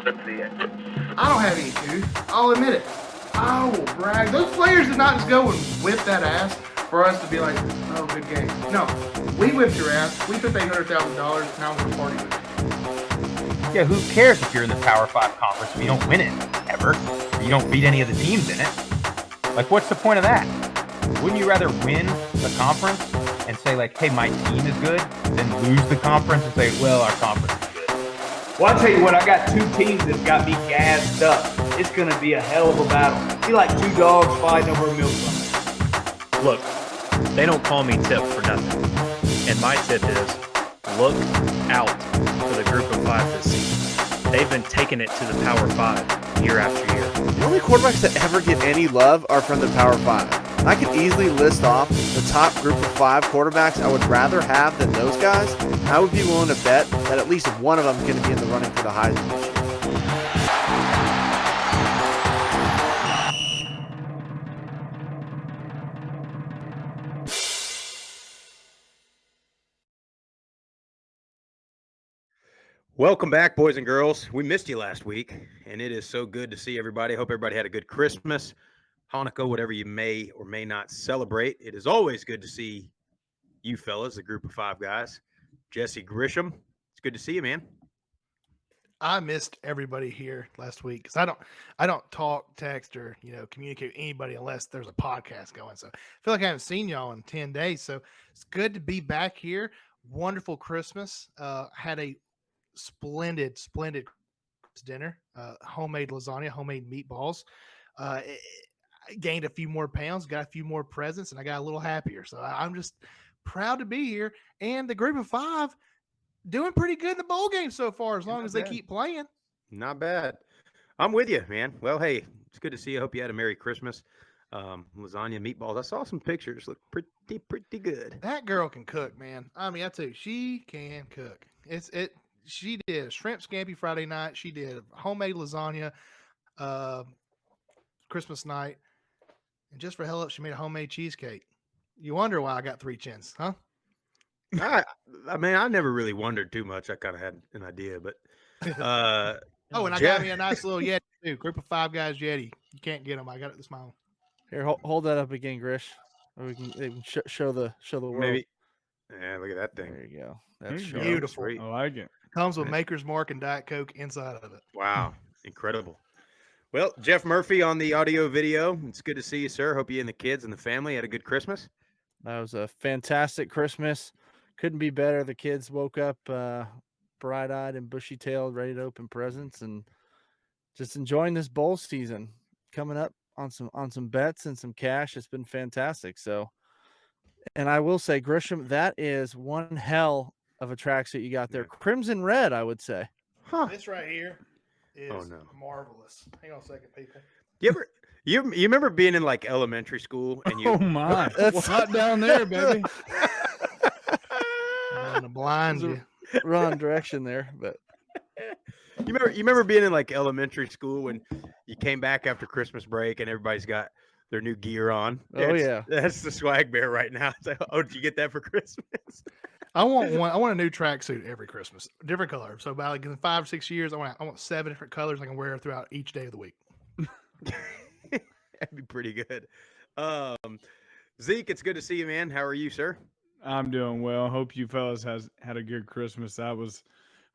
I don't have any shoes. I'll admit it. I will brag. Those players did not just go and whip that ass for us to be like, oh, good game. No, we whipped your ass. We took $800,000. Now we're partying with it. Yeah, who cares if you're in the Power 5 conference if you don't win it, ever? Or you don't beat any of the teams in it? Like, what's the point of that? Wouldn't you rather win the conference and say, like, hey, my team is good, than lose the conference and say, well, our conference is good? Well, I'll tell you what, I got two teams that got me gassed up. It's going to be a hell of a battle. Be like two dogs fighting over a milk bucket. Look, they don't call me Tip for nothing. And my tip is, look out for the group of 5 this season. They've been taking it to the Power 5 year after year. The only quarterbacks that ever get any love are from the Power 5. I could easily list off the top group of 5 quarterbacks I would rather have than those guys. I would be willing to bet that at least one of them is going to be in the running for the Heisman this year. Welcome back, boys and girls. We missed you last week, and it is so good to see everybody. Hope everybody had a good Christmas, Hanukkah, whatever you may or may not celebrate. It is always good to see you fellas, a group of 5 guys. Jesse Grisham, it's good to see you, man. I missed everybody here last week because I don't talk, text, or communicate with anybody unless there's a podcast going. So I feel like I haven't seen y'all in 10 days. So it's good to be back here. Wonderful Christmas. Had a splendid dinner. Homemade lasagna, homemade meatballs. Gained a few more pounds, got a few more presents, and I got a little happier. So I'm just proud to be here. And the group of 5 doing pretty good in the bowl game so far, as long as they keep playing. Not bad. I'm with you, man. Well, hey, it's good to see you. I hope you had a Merry Christmas. Lasagna, meatballs. I saw some pictures. Look pretty good. That girl can cook, man. I mean, I tell you, she can cook. She did a shrimp scampi Friday night. She did homemade lasagna Christmas night. And just for hell up, she made a homemade cheesecake. You wonder why I got 3 chins, huh? I mean, I never really wondered too much. I kind of had an idea, but oh, and I got me a nice little Yeti too. Group of 5 guys Yeti. You can't get them. I got it this morning. Here, hold that up again, Grish. Or we can show the world. Maybe. Yeah, look at that thing. There you go. That's beautiful. I like it. Comes with Maker's Mark and Diet Coke inside of it. Wow, incredible. Well, Jeff Murphy on the audio video. It's good to see you, sir. Hope you and the kids and the family had a good Christmas. That was a fantastic Christmas. Couldn't be better. The kids woke up bright-eyed and bushy-tailed, ready to open presents, and just enjoying this bowl season. Coming up on some bets and some cash. It's been fantastic. So, and I will say, Grisham, that is one hell of a tracksuit you got there. Crimson red, I would say. Huh. This right here is marvelous. Hang on a second, people. You remember being in like elementary school and you? Oh my! That's hot down there, baby. I'm gonna blind you. Wrong direction there, but you remember being in like elementary school when you came back after Christmas break and everybody's got their new gear on. Oh yeah, that's the swag bear right now. It's like, oh, did you get that for Christmas? I want one. I want a new tracksuit every Christmas, different color. So about like in 5 or 6 years, I want 7 different colors I can wear throughout each day of the week. That'd be pretty good. Zeke, it's good to see you, man. How are you, sir? I'm doing well. Hope you fellas had a good Christmas.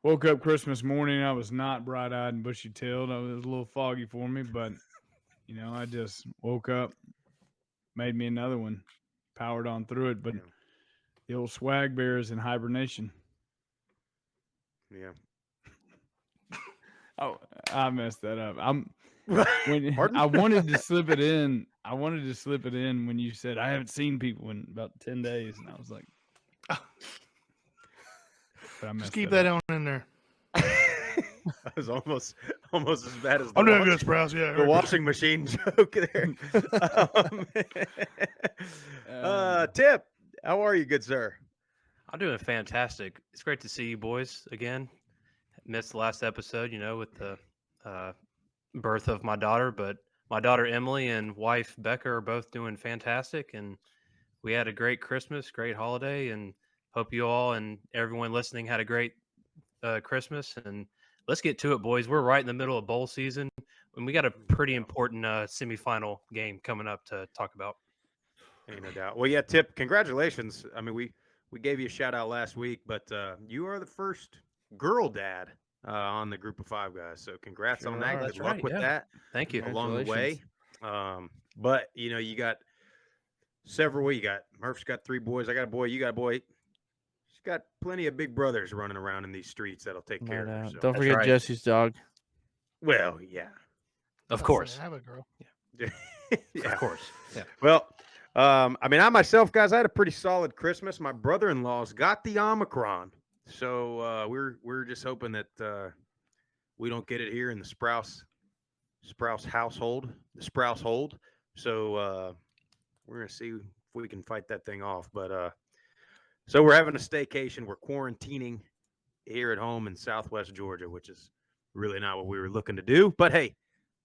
Woke up Christmas morning. I was not bright-eyed and bushy-tailed. It was a little foggy for me, but I just woke up, made me another one, powered on through it. But the old swag bear is in hibernation. Yeah. Oh, I messed that up. I wanted to slip it in. I wanted to slip it in when you said I haven't seen people in about 10 days, and I was like, just keep that on in there. That was almost as bad as I'm doing good, Sprouse. Yeah, the washing machine joke there. Tip, how are you, good sir? I'm doing fantastic. It's great to see you boys again. Missed the last episode, with the birth of my daughter, but my daughter Emily and wife Becca are both doing fantastic, and we had a great Christmas, great holiday, and hope you all and everyone listening had a great Christmas, and let's get to it, boys. We're right in the middle of bowl season, and we got a pretty important semifinal game coming up to talk about. Ain't no doubt. Well, yeah, Tip, congratulations. I mean, we gave you a shout out last week, but you are the first girl dad on the group of 5 guys. So congrats on Sure that. are. Good That's luck right, with yeah. that Thank you. along the way. But you got several. You got Murph's got 3 boys. I got a boy. You got a boy. She's got plenty of big brothers running around in these streets that'll take care of her. So. Don't That's forget right. Jesse's dog. Well, yeah. Of course. Have a girl. Yeah. Of course. Yeah. Well, I mean, I myself, guys, I had a pretty solid Christmas. My brother-in-law's got the Omicron, so we're just hoping that we don't get it here in the Sprouse household, the Sprouse hold. So we're gonna see if we can fight that thing off. But so we're having a staycation. We're quarantining here at home in Southwest Georgia, which is really not what we were looking to do. But hey,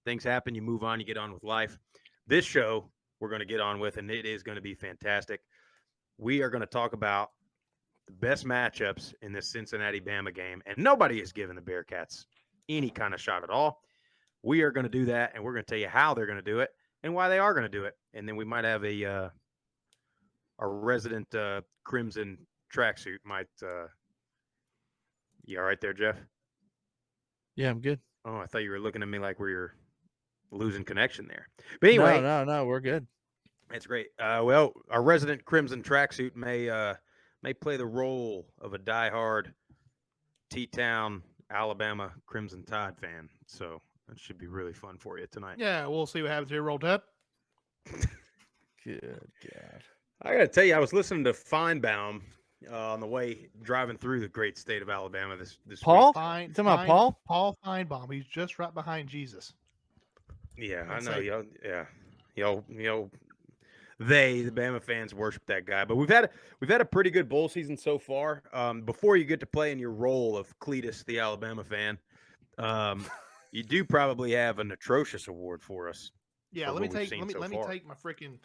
things happen. You move on. You get on with life. This show we're going to get on with, and it is going to be fantastic. We are going to talk about the best matchups in this Cincinnati Bama game, and nobody is giving the Bearcats any kind of shot at all. We are going to do that, and we're going to tell you how they're going to do it and why they are going to do it. And then we might have a resident Crimson tracksuit might. You all right there, Jeff? Yeah, I'm good. Oh, I thought you were looking at me like we were losing connection there. But anyway, no, we're good. That's great. Well, our resident Crimson tracksuit may play the role of a diehard T-Town, Alabama Crimson Tide fan. So that should be really fun for you tonight. Yeah, we'll see what happens here. Roll Tep. Good God. I got to tell you, I was listening to Feinbaum on the way driving through the great state of Alabama this Paul? week. Fine. You talking about Paul? Paul Feinbaum. He's just right behind Jesus. Yeah, I That's know. like- Y'all, the Bama fans worship that guy. But we've had a pretty good bowl season so far. Before you get to play in your role of Cletus, the Alabama fan, you do probably have an Natrocious Award for us. Yeah, for let me what we've take seen let me so let me far. take my freaking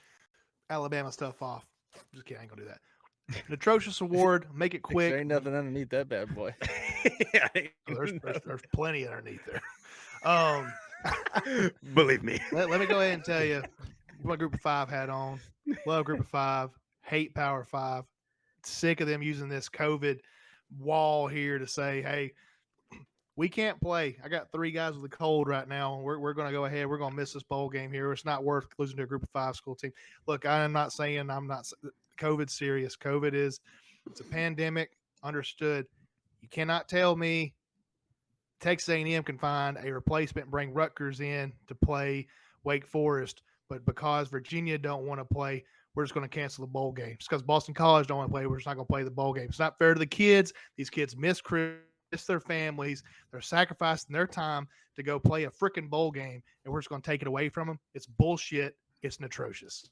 Alabama stuff off. Just kidding, I ain't gonna do that. Natrocious Award, make it quick. There ain't nothing underneath that bad boy. Yeah, Oh, there's plenty underneath there. believe me. Let me go ahead and tell you what Group of 5 had on. Love Group of 5. Hate Power 5. Sick of them using this COVID wall here to say, hey, we can't play. I got 3 guys with a cold right now. We're going to go ahead. We're going to miss this bowl game here. It's not worth losing to a Group of 5 school team. Look, I am not saying COVID's serious. It's a pandemic. Understood. You cannot tell me Texas A&M can find a replacement and bring Rutgers in to play Wake Forest, but because Virginia don't want to play, we're just going to cancel the bowl game. It's because Boston College don't want to play. We're just not going to play the bowl game. It's not fair to the kids. These kids miss their families. They're sacrificing their time to go play a freaking bowl game, and we're just going to take it away from them. It's bullshit. It's atrocious.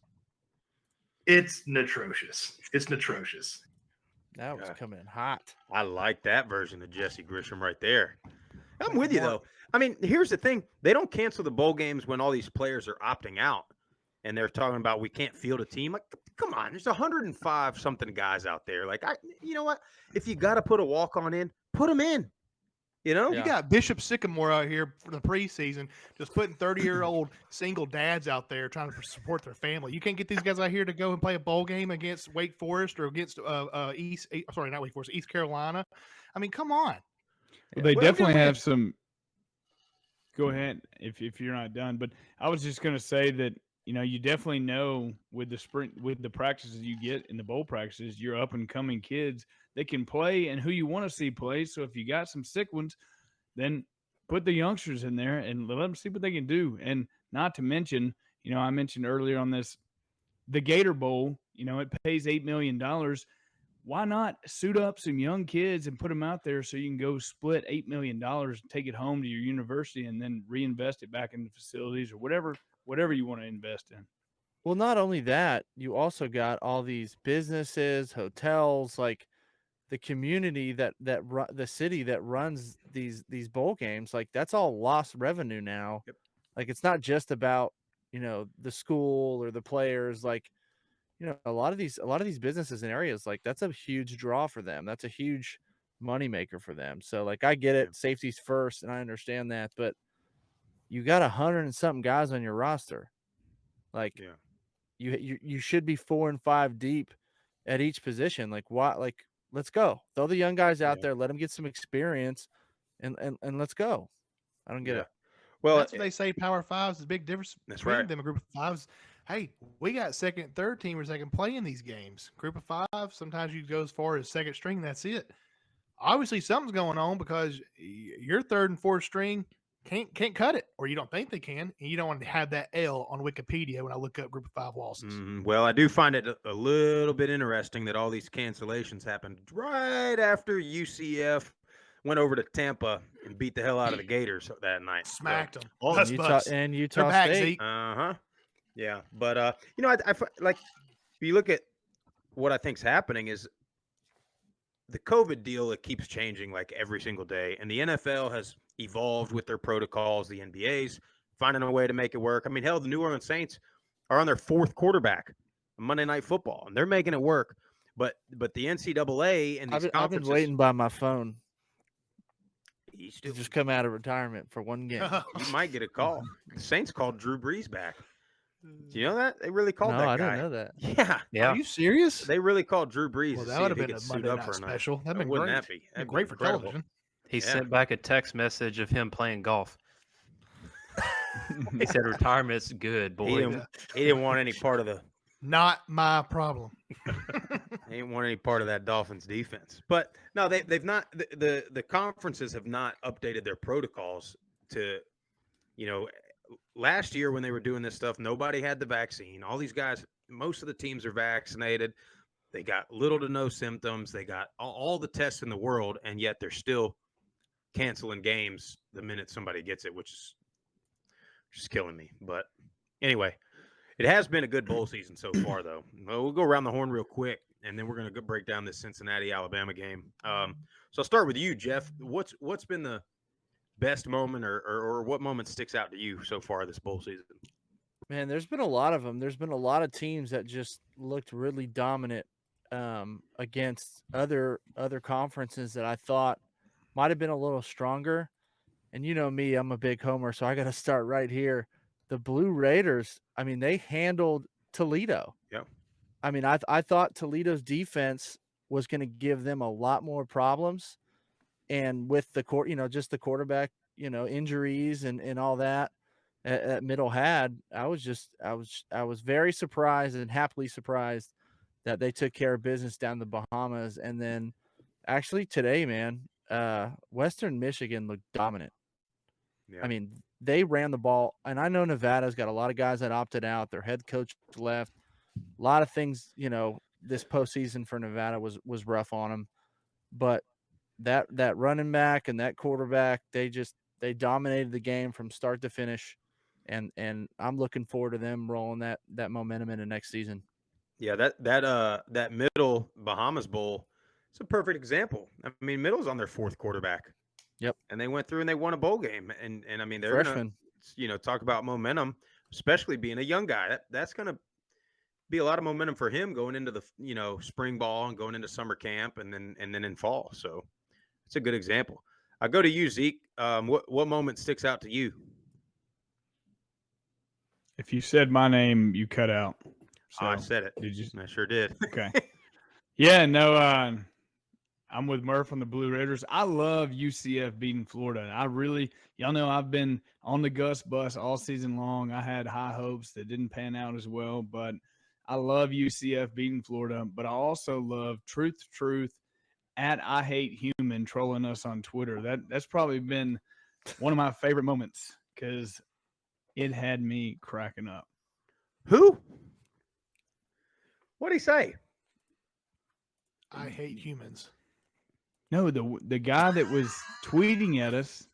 It's atrocious. It's atrocious. That was coming in hot. I like that version of Jesse Grisham right there. I'm with you, though. I mean, here's the thing. They don't cancel the bowl games when all these players are opting out and they're talking about we can't field a team. Like, come on, there's 105 something guys out there. Like, you know what? If you got to put a walk-on in, put them in. You know? You got Bishop Sycamore out here for the preseason, just putting 30-year-old single dads out there trying to support their family. You can't get these guys out here to go and play a bowl game against Wake Forest or against East Carolina. I mean, come on. Well, they Well, definitely yeah. have some. Go ahead if you're not done. But I was just going to say that you definitely know with the practices you get in the bowl practices, your up and coming kids they can play and who you want to see play. So if you got some sick ones, then put the youngsters in there and let them see what they can do. And not to mention, I mentioned earlier on this, the Gator Bowl. It pays $8 million. Why not suit up some young kids and put them out there so you can go split $8 million and take it home to your university and then reinvest it back in the facilities or whatever you want to invest in. Well, not only that, you also got all these businesses, hotels, like the community the city that runs these bowl games. Like that's all lost revenue now. Yep. Like it's not just about the school or the players. Like a lot of these businesses and areas, like that's a huge draw for them. That's a huge moneymaker for them. So like I get it, safety's first, and I understand that, but you got 100 and something guys on your roster. Like you should be 4 and 5 deep at each position. Like why? Like let's go. Throw the young guys out there, let them get some experience, and let's go. I don't get it. Well, that's what they say. Power fives is a big difference between them. A group of fives. Hey, we got second, third teamers that can play in these games. Group of five. Sometimes you go as far as second string. That's it. Obviously, something's going on because your third and fourth string can't cut it, or you don't think they can, and you don't want to have that L on Wikipedia when I look up group of five losses. Well, I do find it a little bit interesting that all these cancellations happened right after UCF went over to Tampa and beat the hell out of the Gators that night. Smacked them. Utah State. Yeah, but I like if you look at what I think's happening is the COVID deal. It keeps changing like every single day, and the NFL has evolved with their protocols. The NBA's finding a way to make it work. I mean, hell, the New Orleans Saints are on their fourth quarterback on Monday Night Football, and they're making it work. But the NCAA and these I've been waiting by my phone. Just come out of retirement for one game. You might get a call. The Saints called Drew Brees back. Do you know that? They really called that guy. I didn't know that. Yeah. Are you serious? They really called Drew Brees. Well, that would have been a Monday night special. That'd been great. That be? That'd great for television. He sent back a text message of him playing golf. He said retirement's good, boy. He didn't want any part of the. Not my problem. He didn't want any part of that Dolphins defense. But no, they've not. The conferences have not updated their protocols to, last year when they were doing this stuff, nobody had the vaccine. All these guys, most of the teams are vaccinated. They got little to no symptoms. They got all the tests in the world, and yet they're still canceling games the minute somebody gets it, which is just killing me. But anyway, it has been a good bowl season so far, though. We'll go around the horn real quick, and then we're going to break down this Cincinnati-Alabama game. So I'll start with you, Jeff. What's been the best moment or what moment sticks out to you so far this bowl season? Man, there's been a lot of them. There's been a lot of teams that just looked really dominant against other conferences that I thought might have been a little stronger. And you know me, I'm a big homer, so I got to start right here. The Blue Raiders, I mean, they handled Toledo. Yeah. I mean, I thought Toledo's defense was going to give them a lot more problems. And with the just the quarterback, injuries and all that at middle had, I was very surprised and happily surprised that they took care of business down the Bahamas. And then actually today, man, Western Michigan looked dominant. Yeah. I mean, they ran the ball, and I know Nevada's got a lot of guys that opted out. Their head coach left. A lot of things, this postseason for Nevada was rough on them. But that running back and that quarterback, they dominated the game from start to finish. And I'm looking forward to them rolling that momentum into next season. Yeah, that middle Bahamas Bowl, it's a perfect example. I mean, middle's on their fourth quarterback. Yep. And they went through and they won a bowl game. And I mean, they're freshman. Gonna, talk about momentum, especially being a young guy. That's gonna be a lot of momentum for him going into the spring ball and going into summer camp and then in fall. So it's a good example. I go to you, Zeke. What moment sticks out to you? If you said my name, you cut out. So, I said it. Did you? I sure did. Okay. Yeah, no, I'm with Murph on the Blue Raiders. I love UCF beating Florida. Y'all know I've been on the Gus bus all season long. I had high hopes that didn't pan out as well, but I love UCF beating Florida. But I also love Truth at I Hate Human trolling us on Twitter. That's probably been one of my favorite moments because it had me cracking up. Who? What'd he say? I hate humans. No, the guy that was tweeting at us,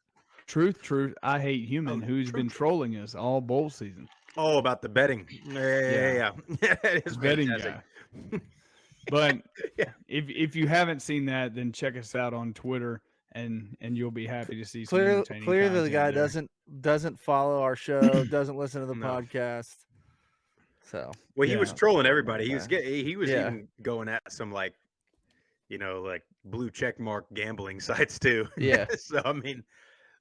Truth, I Hate Human, who's been trolling us all bowl season. Oh, about the betting. Yeah. It is betting guy. But if you haven't seen that, then check us out on Twitter, and you'll be happy to see some entertaining clearly the guy there. doesn't follow our show, doesn't listen to the podcast. So he was trolling everybody. He was even going at some like blue check mark gambling sites too. Yeah. So I mean,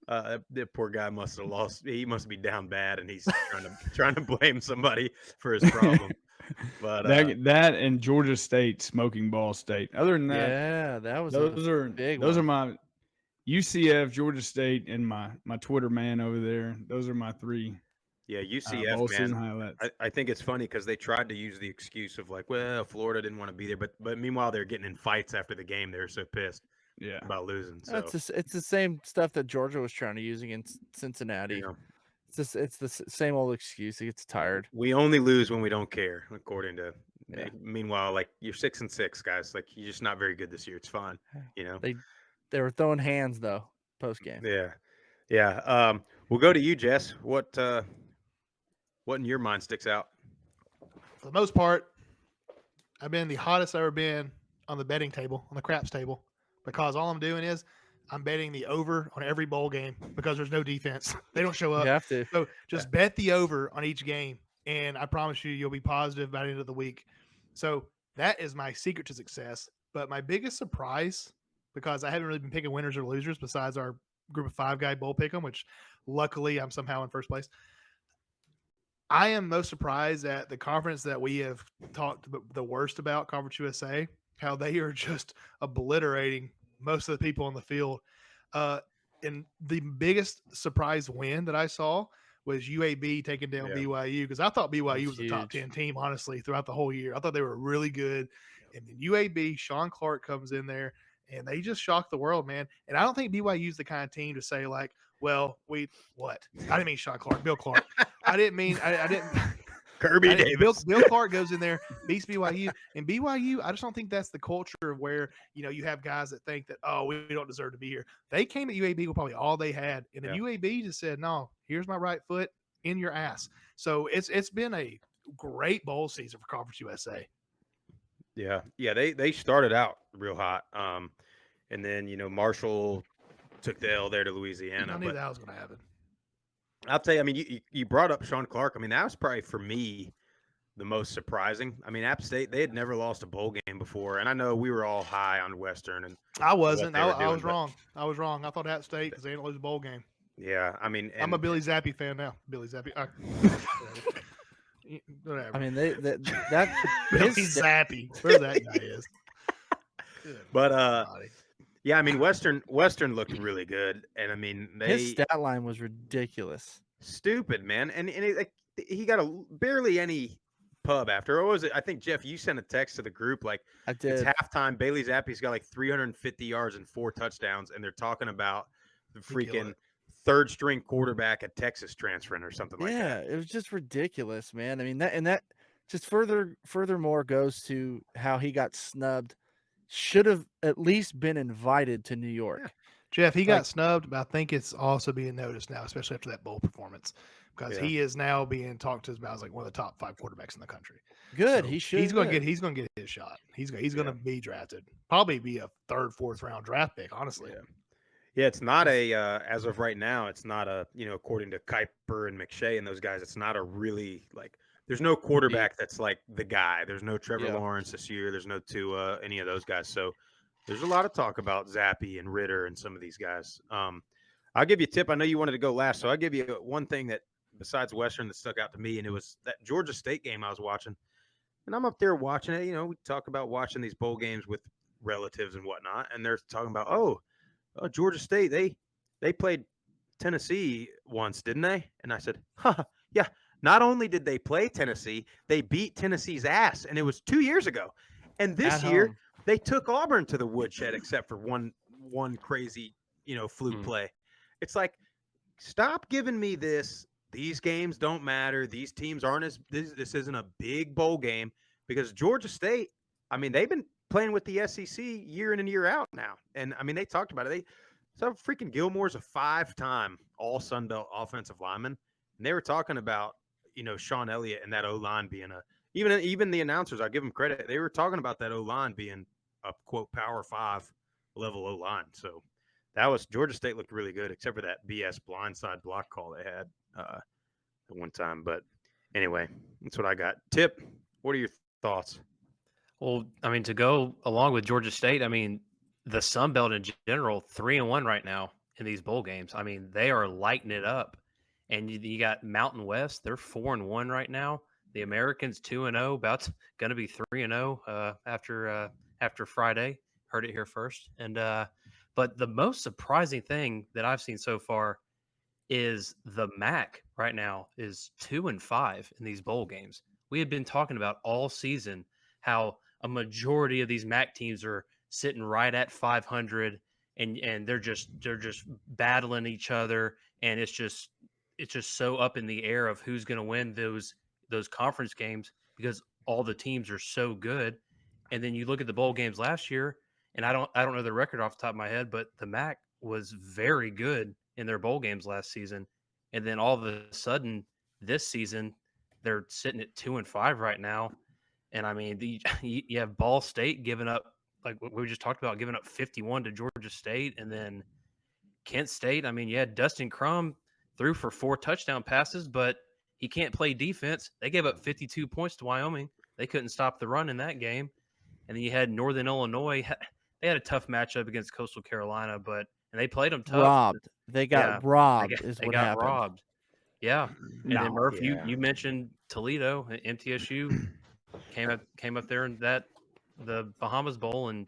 that poor guy must have lost. He must be down bad, and he's trying to blame somebody for his problem. But that and Georgia State smoking Ball State. Other than that, Yeah, that was those a are big those are one. my UCF, Georgia State, and my Twitter man over there. Those are my three yeah, UCF, bowl man. season highlights. I think it's funny because they tried to use the excuse of like, well, Florida didn't want to be there, but meanwhile they're getting in fights after the game. They're so pissed Yeah, about losing. So It's the same stuff that Georgia was trying to use against Cincinnati. you know, It's the same old excuse. He gets tired. we only lose when we don't care, according to. Yeah. Meanwhile, like you're 6-6, guys. Like you're just not very good this year. It's fine. They were throwing hands though post game. Yeah, yeah. We'll go to you, Jess. What in your mind sticks out? For the most part, I've been the hottest I've ever been on the betting table, on the craps table, because all I'm doing is I'm betting the over on every bowl game because there's no defense. They don't show You up. have to. So just bet the over on each game, and I promise you'll be positive by the end of the week. So that is my secret to success. But my biggest surprise, because I haven't really been picking winners or losers besides our group of 5 guy bowl pick 'em, which luckily I'm somehow in first place. I am most surprised at the conference that we have talked the worst about, Conference USA, how they are just obliterating most of the people on the field. And the biggest surprise win that I saw was UAB taking down Yeah. BYU, because I thought BYU was That's a top huge. 10 team, honestly, throughout the whole year. I thought they were really good. And then UAB, Sean Clark comes in there, and they just shocked the world, man. And I don't think BYU is the kind of team to say, like, well, what? I didn't mean Sean Clark, Bill Clark. I didn't mean, I didn't. Kirby Davis. Bill Clark goes in there, beats BYU, and BYU. I just don't think that's the culture of where you have guys that think that, oh, we don't deserve to be here. They came at UAB with probably all they had, and then UAB just said, no, here's my right foot in your ass. So it's been a great bowl season for Conference USA. Yeah, they started out real hot, and then Marshall took the L there to Louisiana. I knew But that was going to happen. I'll tell you, I mean, you brought up Sean Clark. I mean, that was probably for me the most surprising. I mean, App State, they had never lost a bowl game before, and I know we were all high on Western, and I wasn't. they were I was doing, but- wrong. I was wrong. I thought App State because they didn't lose a bowl game. yeah, I mean, I'm a Billy Zappi fan now. Billy Zappi. Whatever. I mean, that Billy his Zappi. Where that guy is. Good But body. yeah, I mean, Western looked really good, and I mean, his they stat line was ridiculous. stupid, man, and he got barely any pub after. Or was it? I think Jeff, you sent a text to the group like I it's did. halftime. Bailey Zappi's got like 350 yards and 4 touchdowns, and they're talking about the He killed freaking it. third string quarterback at Texas transferring or something like Yeah, that. it was just ridiculous, man. I mean that just furthermore goes to how he got snubbed. Should have at least been invited to New York. Jeff, he got Like- snubbed, but I think it's also being noticed now, especially after that bowl performance, because Yeah. he is now being talked to as like one of the top 5 quarterbacks in the country. Good, So he should. He's going to get his shot. He's going to be drafted. Probably be a 3rd, 4th round draft pick, honestly. Yeah. Yeah, it's not a as of right now, it's not a according to Kuiper and McShay and those guys, it's not a really like. There's no quarterback that's like the guy. There's no Trevor Yeah. Lawrence this year. There's no Tua, any of those guys. So there's a lot of talk about Zappi and Ritter and some of these guys. I'll give you a tip. I know you wanted to go last, so I'll give you one thing that besides Western that stuck out to me, and it was that Georgia State game I was watching. And I'm up there watching it. We talk about watching these bowl games with relatives and whatnot, and they're talking about, Georgia State, they played Tennessee once, didn't they? And I said, yeah. Not only did they play Tennessee, they beat Tennessee's ass, and it was 2 years ago. And this At year, home. they took Auburn to the woodshed, except for one crazy, fluke play. It's like, stop giving me this. These games don't matter. These teams aren't this isn't a big bowl game, because Georgia State, I mean, they've been playing with the SEC year in and year out now. And I mean, they talked about it. So freaking Gilmore's a 5-time all Sun Belt offensive lineman. And they were talking about, Sean Elliott and that O-line being even the announcers, I give them credit. They were talking about that O-line being a quote Power 5 level O-line. So that was Georgia State looked really good, except for that BS blindside block call they had at one time. But anyway, that's what I got. Tip, what are your thoughts? Well, I mean, to go along with Georgia State, I mean, the Sun Belt in general, 3-1 right now in these bowl games. I mean, they are lighting it up. And you got Mountain West, they're 4-1 right now. The Americans 2-0, about going to be 3-0 after Friday. Heard it here first. And but the most surprising thing that I've seen so far is the MAC right now is 2-5 in these bowl games. We had been talking about all season how a majority of these MAC teams are sitting right at 500, and they're just battling each other, and it's just so up in the air of who's going to win those conference games because all the teams are so good. And then you look at the bowl games last year, and I don't know the record off the top of my head, but the MAC was very good in their bowl games last season. And then all of a sudden this season, they're sitting at 2-5 right now. And I mean, you have Ball State giving up, like what we just talked about, giving up 51 to Georgia State. And then Kent State, I mean, you had Dustin Crum threw for 4 touchdown passes, but he can't play defense. They gave up 52 points to Wyoming. They couldn't stop the run in that game. And then you had Northern Illinois. They had a tough matchup against Coastal Carolina, and they played them tough. Robbed. They got Yeah, robbed. they What got happened? robbed. Yeah, and then Murph, yeah. you mentioned Toledo, MTSU came up there in the Bahamas Bowl and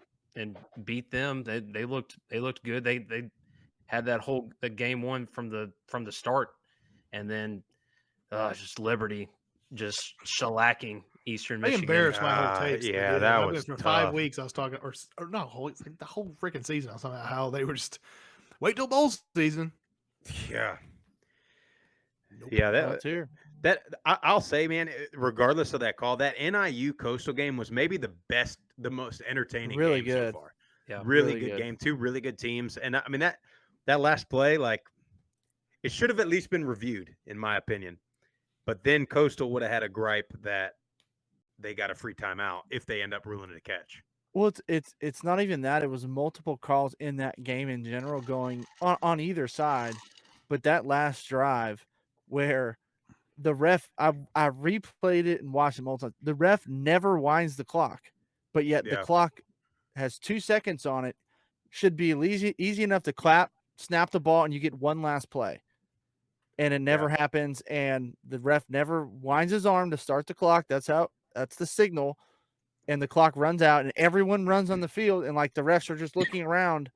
beat them. They looked good. They had the game one from the start, and then just Liberty just shellacking Eastern They Michigan. embarrassed my whole takes. yeah, that was for tough. 5 weeks. I was talking, or not whole, like the whole freaking season. I was talking about how they were just wait till bowl season. Yeah. Nope. Yeah, Here. I'll say, man, regardless of that call, that NIU Coastal game was maybe the most entertaining Really game good. so far. Yeah, really really good good. game. 2 really good teams, and I mean that last play, like, it should have at least been reviewed, in my opinion. But then Coastal would have had a gripe that they got a free timeout if they end up ruling it a catch. Well, it's not even that. It was multiple calls in that game in general going on either side, but that last drive where the ref, I replayed it and watched it multiple times. The ref never winds the clock, but yet the Yeah. clock has 2 seconds on it. Should be easy enough to clap, snap the ball, and you get one last play. And it never happens, and the ref never winds his arm to start the clock. That's the signal. And the clock runs out, and everyone runs on the field, and like the refs are just looking around,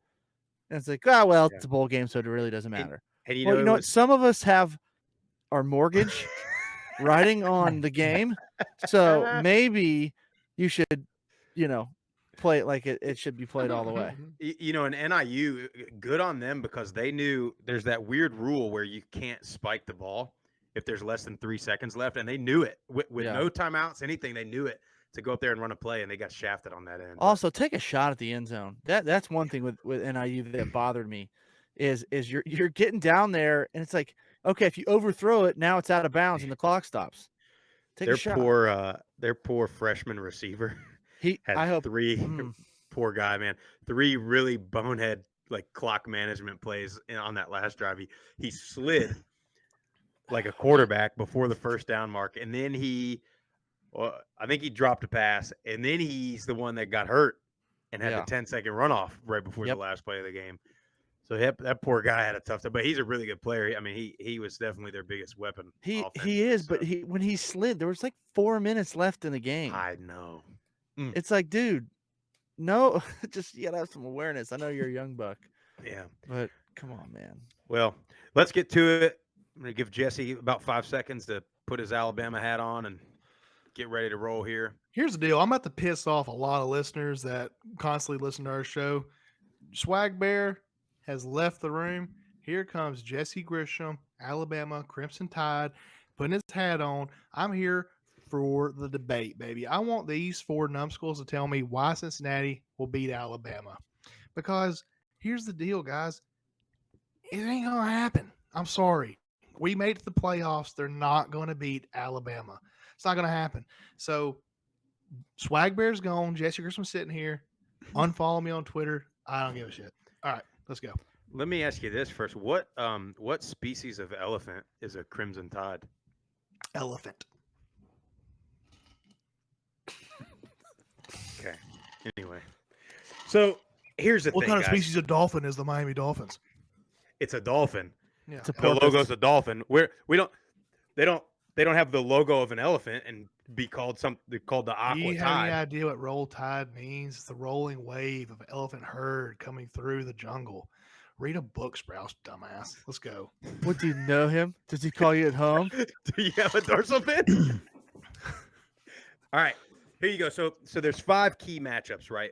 and it's like, well, it's a bowl game, so it really doesn't matter. And You know what? Some of us have our mortgage riding on the game, so maybe you should, play it like it should be played all the way. And NIU, good on them, because they knew there's that weird rule where you can't spike the ball if there's less than 3 seconds left, and they knew it with no timeouts, anything. They knew it to go up there and run a play, and they got shafted on that end. Also, take a shot at the end zone. That's one thing with NIU that bothered me, is you're getting down there, and it's like, okay, if you overthrow it, now it's out of bounds and the clock stops. Take a shot. Their poor freshman receiver. I hope 3 poor guy, man. 3 really bonehead, like, clock management plays on that last drive. He slid like a quarterback before the first down mark, and then I think he dropped a pass, and then he's the one that got hurt and had the 10-second runoff right before the last play of the game. So that poor guy had a tough time, but he's a really good player. I mean, he was definitely their biggest weapon. He is, but when he slid, there was like 4 minutes left in the game. I know. It's like, dude, no, just you gotta have some awareness. I know you're a young buck. Yeah, but come on, man. Well, let's get to it. I'm gonna give Jesse about 5 seconds to put his Alabama hat on and get ready to roll here. Here's the deal. I'm about to piss off a lot of listeners that constantly listen to our show. Swag Bear has left the room. Here comes Jesse Grisham, Alabama Crimson Tide, putting his hat on. I'm here for the debate, baby. I want these 4 numbskulls to tell me why Cincinnati will beat Alabama. Because here's the deal, guys. It ain't going to happen. I'm sorry. We made it to the playoffs. They're not going to beat Alabama. It's not going to happen. So Swag Bear's gone. Jesse Grisham's sitting here. Unfollow me on Twitter. I don't give a shit. All right, let's go. Let me ask you this first. What species of elephant is a Crimson Tide? Elephant. Anyway, so here's the What thing, kind of guys. species of dolphin is the Miami Dolphins? It's a dolphin. Yeah, It's a The porpoise. logo's a dolphin. They don't have the logo of an elephant and be called called the Do Aqua you have any Tide. idea what roll tide means? It's the rolling wave of an elephant herd coming through the jungle. Read a book, Sprouse, dumbass. Let's go. What, do you know him? Does he call you at home? Do you have a dorsal fin? All right, here you go. So there's 5 key matchups, right?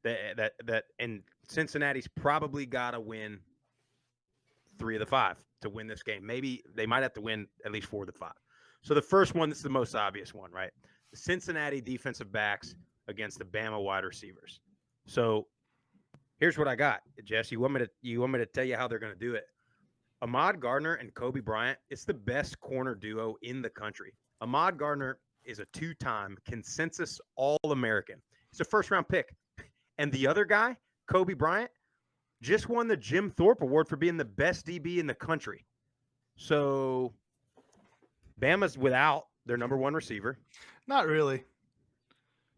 That and Cincinnati's probably got to win 3 of the 5 to win this game. Maybe they might have to win at least 4 of the 5. So the first one, this is the most obvious one, right? The Cincinnati defensive backs against the Bama wide receivers. So here's what I got, Jess. You want me to tell you how they're going to do it? Ahmad Gardner and Kobe Bryant, it's the best corner duo in the country. Ahmad Gardner is a 2-time consensus All-American. He's a first-round pick. And the other guy, Kobe Bryant, just won the Jim Thorpe Award for being the best DB in the country. So Bama's without their number 1 receiver. Not really.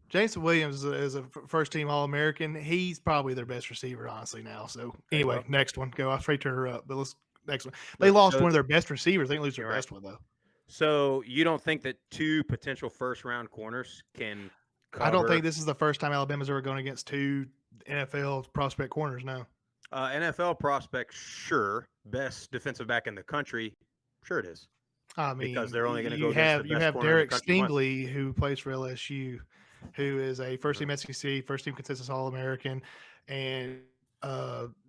Jameson Williams is a first-team All-American. He's probably their best receiver, honestly, now. So anyway, well. next one. Go. I straight turn her up, but let's next one. They lost one of their best receivers. They didn't lose their You're right. best one though. So you don't think that 2 potential first-round corners can cover? I don't think this is the first time Alabama's ever going against 2 NFL prospect corners. No. NFL prospect, sure. Best defensive back in the country, sure it is. I mean, Because they're only gonna go you against have the you best have corner in the Derek country once. Stingley, who plays for LSU, who is a first-team SEC, first-team consensus All-American, and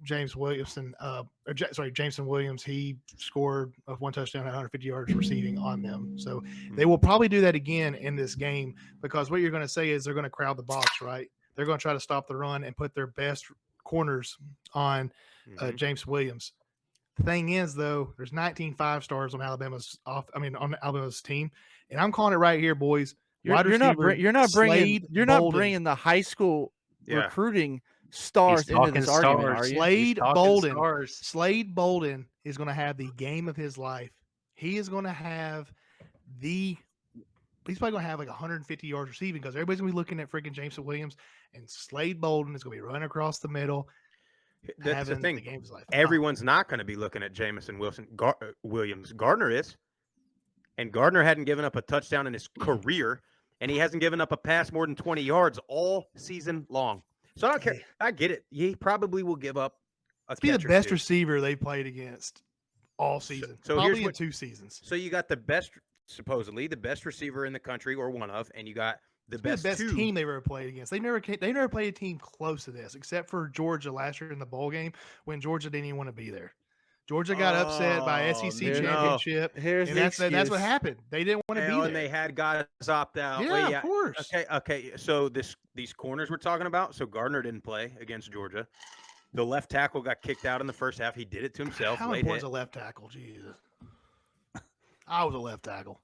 Jameson Williams. He scored 1 touchdown, 150 yards receiving on them. So they will probably do that again in this game, because what you're going to say is they're going to crowd the box, right? They're going to try to stop the run and put their best corners on James Williams. The thing is, though, there's 19 5-stars on on Alabama's team, and I'm calling it right here, boys. You're not bringing the high school Yeah. recruiting stars He's into this talking argument, stars. are you? Slade He's talking Bolden. stars. Slade Bolden is going to have the game of his life. He is going to have he's probably going to have like 150 yards receiving, because everybody's going to be looking at freaking Jameson Williams, and Slade Bolden is going to be running across the middle. That's the thing. The game of his life. Everyone's not going to be looking at Jamison Williams. Gardner is. And Gardner hadn't given up a touchdown in his career, and he hasn't given up a pass more than 20 yards all season long. So I don't care. I get it. He probably will give up a Be the catch or best 2. receiver they played against all season. So probably here's in 2 seasons. So you got supposedly the best receiver in the country, or one of, and you got the best team they've ever played against. They never played a team close to this, except for Georgia last year in the bowl game, when Georgia didn't even want to be there. Georgia got upset by SEC championship, and that's what happened. They didn't want to be there. And they had guys opt out. Yeah, of course. Okay. So these corners we're talking about. So Gardner didn't play against Georgia. The left tackle got kicked out in the first half. He did it to himself. How important is a left tackle? Jesus, I was a left tackle.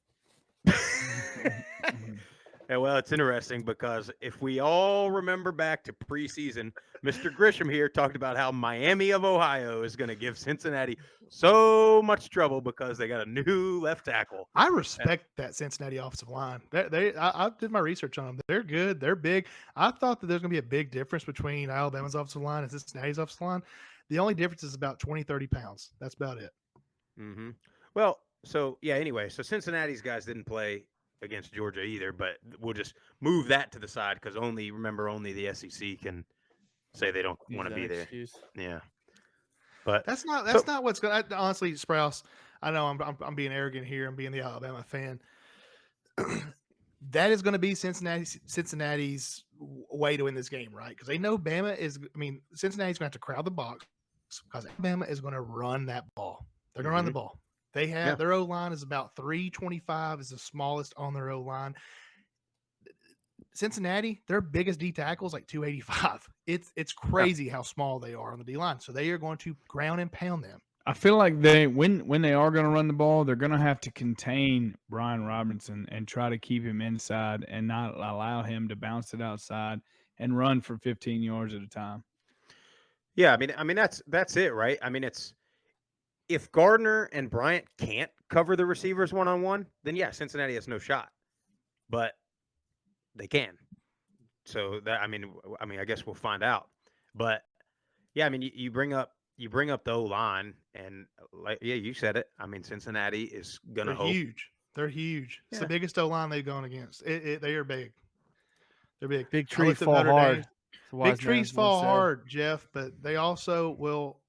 Yeah, well, it's interesting because if we all remember back to preseason, Mr. Grisham here talked about how Miami of Ohio is going to give Cincinnati so much trouble because they got a new left tackle. I respect that Cincinnati offensive line. I did my research on them. They're good. They're big. I thought that there's going to be a big difference between Alabama's offensive line and Cincinnati's offensive line. The only difference is about 20, 30 pounds. That's about it. Mm-hmm. Well, so, yeah, anyway, so Cincinnati's guys didn't play against Georgia either, but we'll just move that to the side because only the SEC can say they don't want to be there. Yeah, but that's not what's going. Honestly, Sprouse, I know I'm being arrogant here. I'm being the Alabama fan. That is going to be Cincinnati's way to win this game, right? Because they know Bama is. I mean, Cincinnati's going to have to crowd the box because Alabama is going to run that ball. They're going to run the ball. They have their O-line is about 325, is the smallest on their O-line. Cincinnati, their biggest D tackle is like 285. It's crazy how small they are on the D line. So they are going to ground and pound them. I feel like when they are going to run the ball, they're going to have to contain Brian Robinson and try to keep him inside and not allow him to bounce it outside and run for 15 yards at a time. Yeah, I mean that's it, right? I mean, it's if Gardner and Bryant can't cover the receivers one-on-one, then yeah, Cincinnati has no shot. But they can. So that I guess we'll find out. But yeah, I mean, you bring up the O line, and like you said it. I mean, Cincinnati is gonna They're hope. huge. They're huge. It's the Yeah. biggest O line they've gone against. They are big. They're big. Big I trees looked at fall Notre hard. Dame. as a Big wise man trees once fall said. hard, Jeff, but they also will,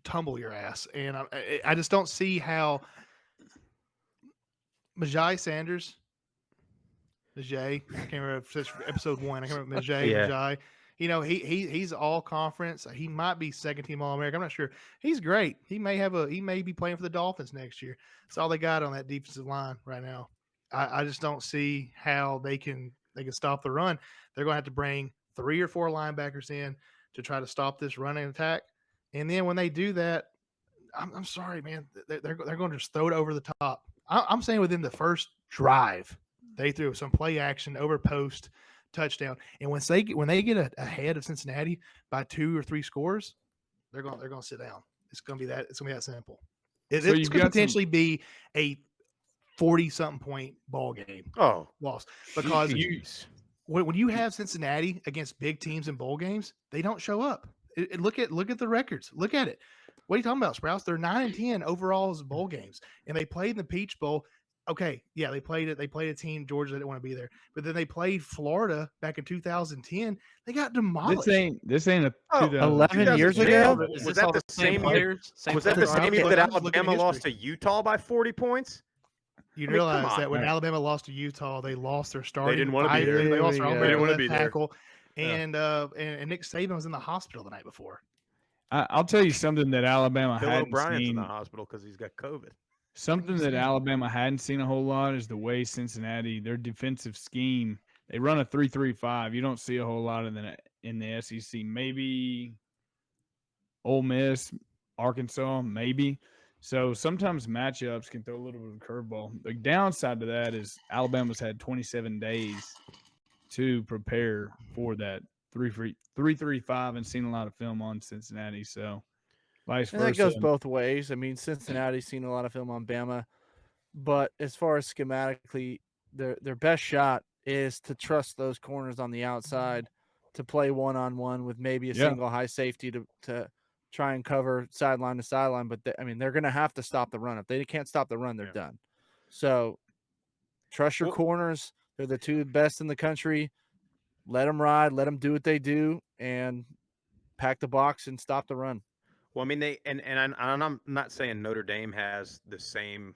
tumble your ass. And I just don't see how Majai, I can't remember if it's episode 1. I can't remember Yeah. Majai. He's all conference. He might be second team All American. I'm not sure. He's great. He may be playing for the Dolphins next year. That's all they got on that defensive line right now. I just don't see how they can stop the run. They're going to have to bring 3 or 4 linebackers in to try to stop this running attack. And then when they do that, I'm sorry, man. They're going to just throw it over the top. I'm saying within the first drive, they threw some play action over post touchdown. And when they get ahead of Cincinnati by 2 or 3 scores, they're going to sit down. It's going to be that simple. This could potentially be a 40-something point ball game loss because when you have Cincinnati against big teams in bowl games, they don't show up. Look at the records. Look at it. What are you talking about, Sprouse? They're 9-10 overall as bowl games, and they played in the Peach Bowl. Okay, yeah, they played it. They played a team Georgia that didn't want to be there, but then they played Florida back in 2010. They got demolished. This ain't a 11 years ago? Was that the same year? Was that the same year that Alabama lost to Utah by 40 points? You realize that when Alabama lost to Utah, they lost their starting. They didn't want to be there. They lost their They didn't want to be tackle, and Nick Saban was in the hospital the night before. I'll tell you something that Alabama Bill hadn't O'Brien's seen. in the hospital because he's got COVID. Something that Alabama hadn't seen a whole lot is the way Cincinnati, their defensive scheme. They run a 3-3-5. You don't see a whole lot of that in the SEC. Maybe Ole Miss, Arkansas, maybe. So sometimes matchups can throw a little bit of a curveball. The downside to that is Alabama's had 27 days to prepare for that 3-3-5 and seen a lot of film on Cincinnati. So vice versa. And that goes both ways. I mean, Cincinnati's seen a lot of film on Bama, but as far as schematically, their best shot is to trust those corners on the outside to play one-on-one with maybe a single high safety to try and cover sideline to sideline. But they're going to have to stop the run. If they can't stop the run, they're done. So trust your corners. They're the 2 best in the country. Let them ride. Let them do what they do, and pack the box and stop the run. Well, I mean, I'm not saying Notre Dame has the same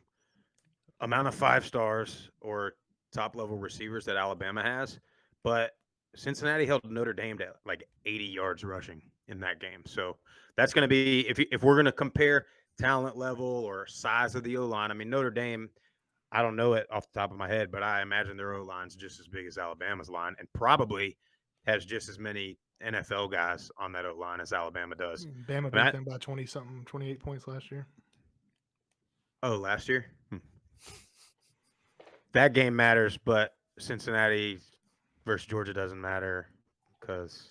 amount of 5 stars or top level receivers that Alabama has, but Cincinnati held Notre Dame to like 80 yards rushing in that game. So that's going to be, if we're going to compare talent level or size of the O-line, I mean, Notre Dame, I don't know it off the top of my head, but I imagine their O-line's just as big as Alabama's line and probably has just as many NFL guys on that O-line as Alabama does. Bama beat them by 20-something, 28 points last year. Oh, last year? That game matters, but Cincinnati versus Georgia doesn't matter because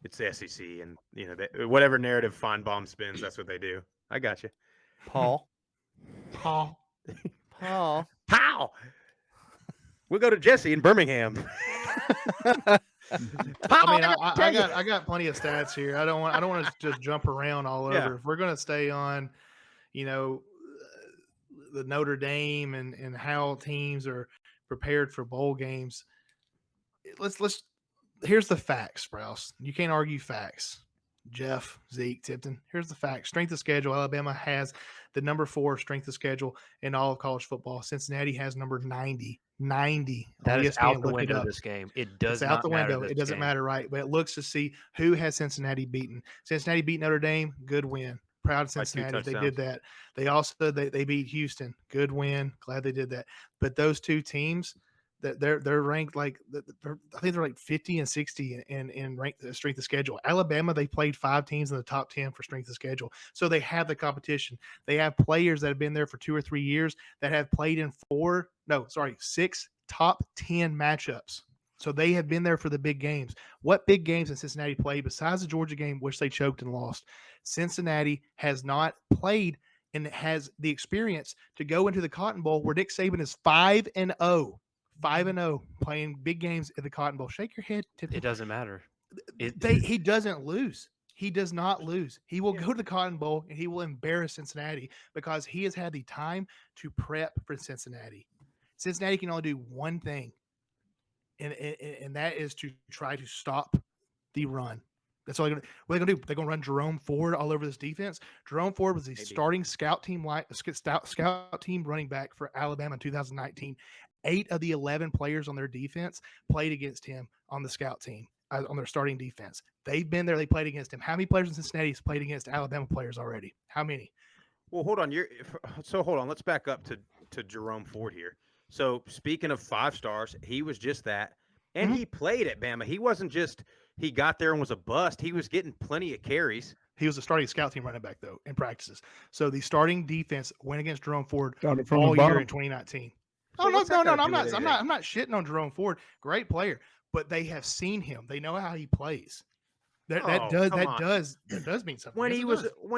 it's the SEC and, whatever narrative Feinbaum spins, that's what they do. I got you. Paul. We'll go to Jesse in Birmingham. I got plenty of stats here. I don't want to just jump around all over. Yeah. If we're going to stay on, the Notre Dame and how teams are prepared for bowl games, let's here's the facts, Sprouse. You can't argue facts. Jeff, Zeke, Tipton. Here's the facts. Strength of schedule. Alabama has the number 4 strength of schedule in all of college football. Cincinnati has number 90. 90. That is out the window this game. It does not matter. It doesn't matter, right? But it looks to see who has Cincinnati beaten. Cincinnati beat Notre Dame. Good win. Proud of Cincinnati. They did that. They also they beat Houston. Good win. Glad they did that. But those 2 teams, that they're ranked I think they're like 50 and 60 in ranked strength of schedule. Alabama, they played 5 teams in the top 10 for strength of schedule. So they have the competition. They have players that have been there for 2 or 3 years that have played in 6 top 10 matchups. So they have been there for the big games. What big games has Cincinnati played besides the Georgia game, which they choked and lost? Cincinnati has not played and has the experience to go into the Cotton Bowl where Nick Saban is 5-0. 5-0, playing big games at the Cotton Bowl. Shake your head. It doesn't matter. He doesn't lose. He does not lose. He will go to the Cotton Bowl and he will embarrass Cincinnati because he has had the time to prep for Cincinnati. Cincinnati can only do one thing, and that is to try to stop the run. That's all they're going to do. They're going to run Jerome Ford all over this defense. Jerome Ford was the starting scout team running back for Alabama in 2019. 8 of the 11 players on their defense played against him on the scout team, on their starting defense. They've been there. They played against him. How many players in Cincinnati has played against Alabama players already? How many? Well, hold on. Hold on. Let's back up to Jerome Ford here. So speaking of 5 stars, he was just that. And he played at Bama. He wasn't just he got there and was a bust. He was getting plenty of carries. He was a starting scout team running back, though, in practices. So the starting defense went against Jerome Ford all year in 2019. So No, what's that I'm got to do not. with I'm not shitting on Jerome Ford. Great player, but they have seen him. They know how he plays. That does mean something. When Yes,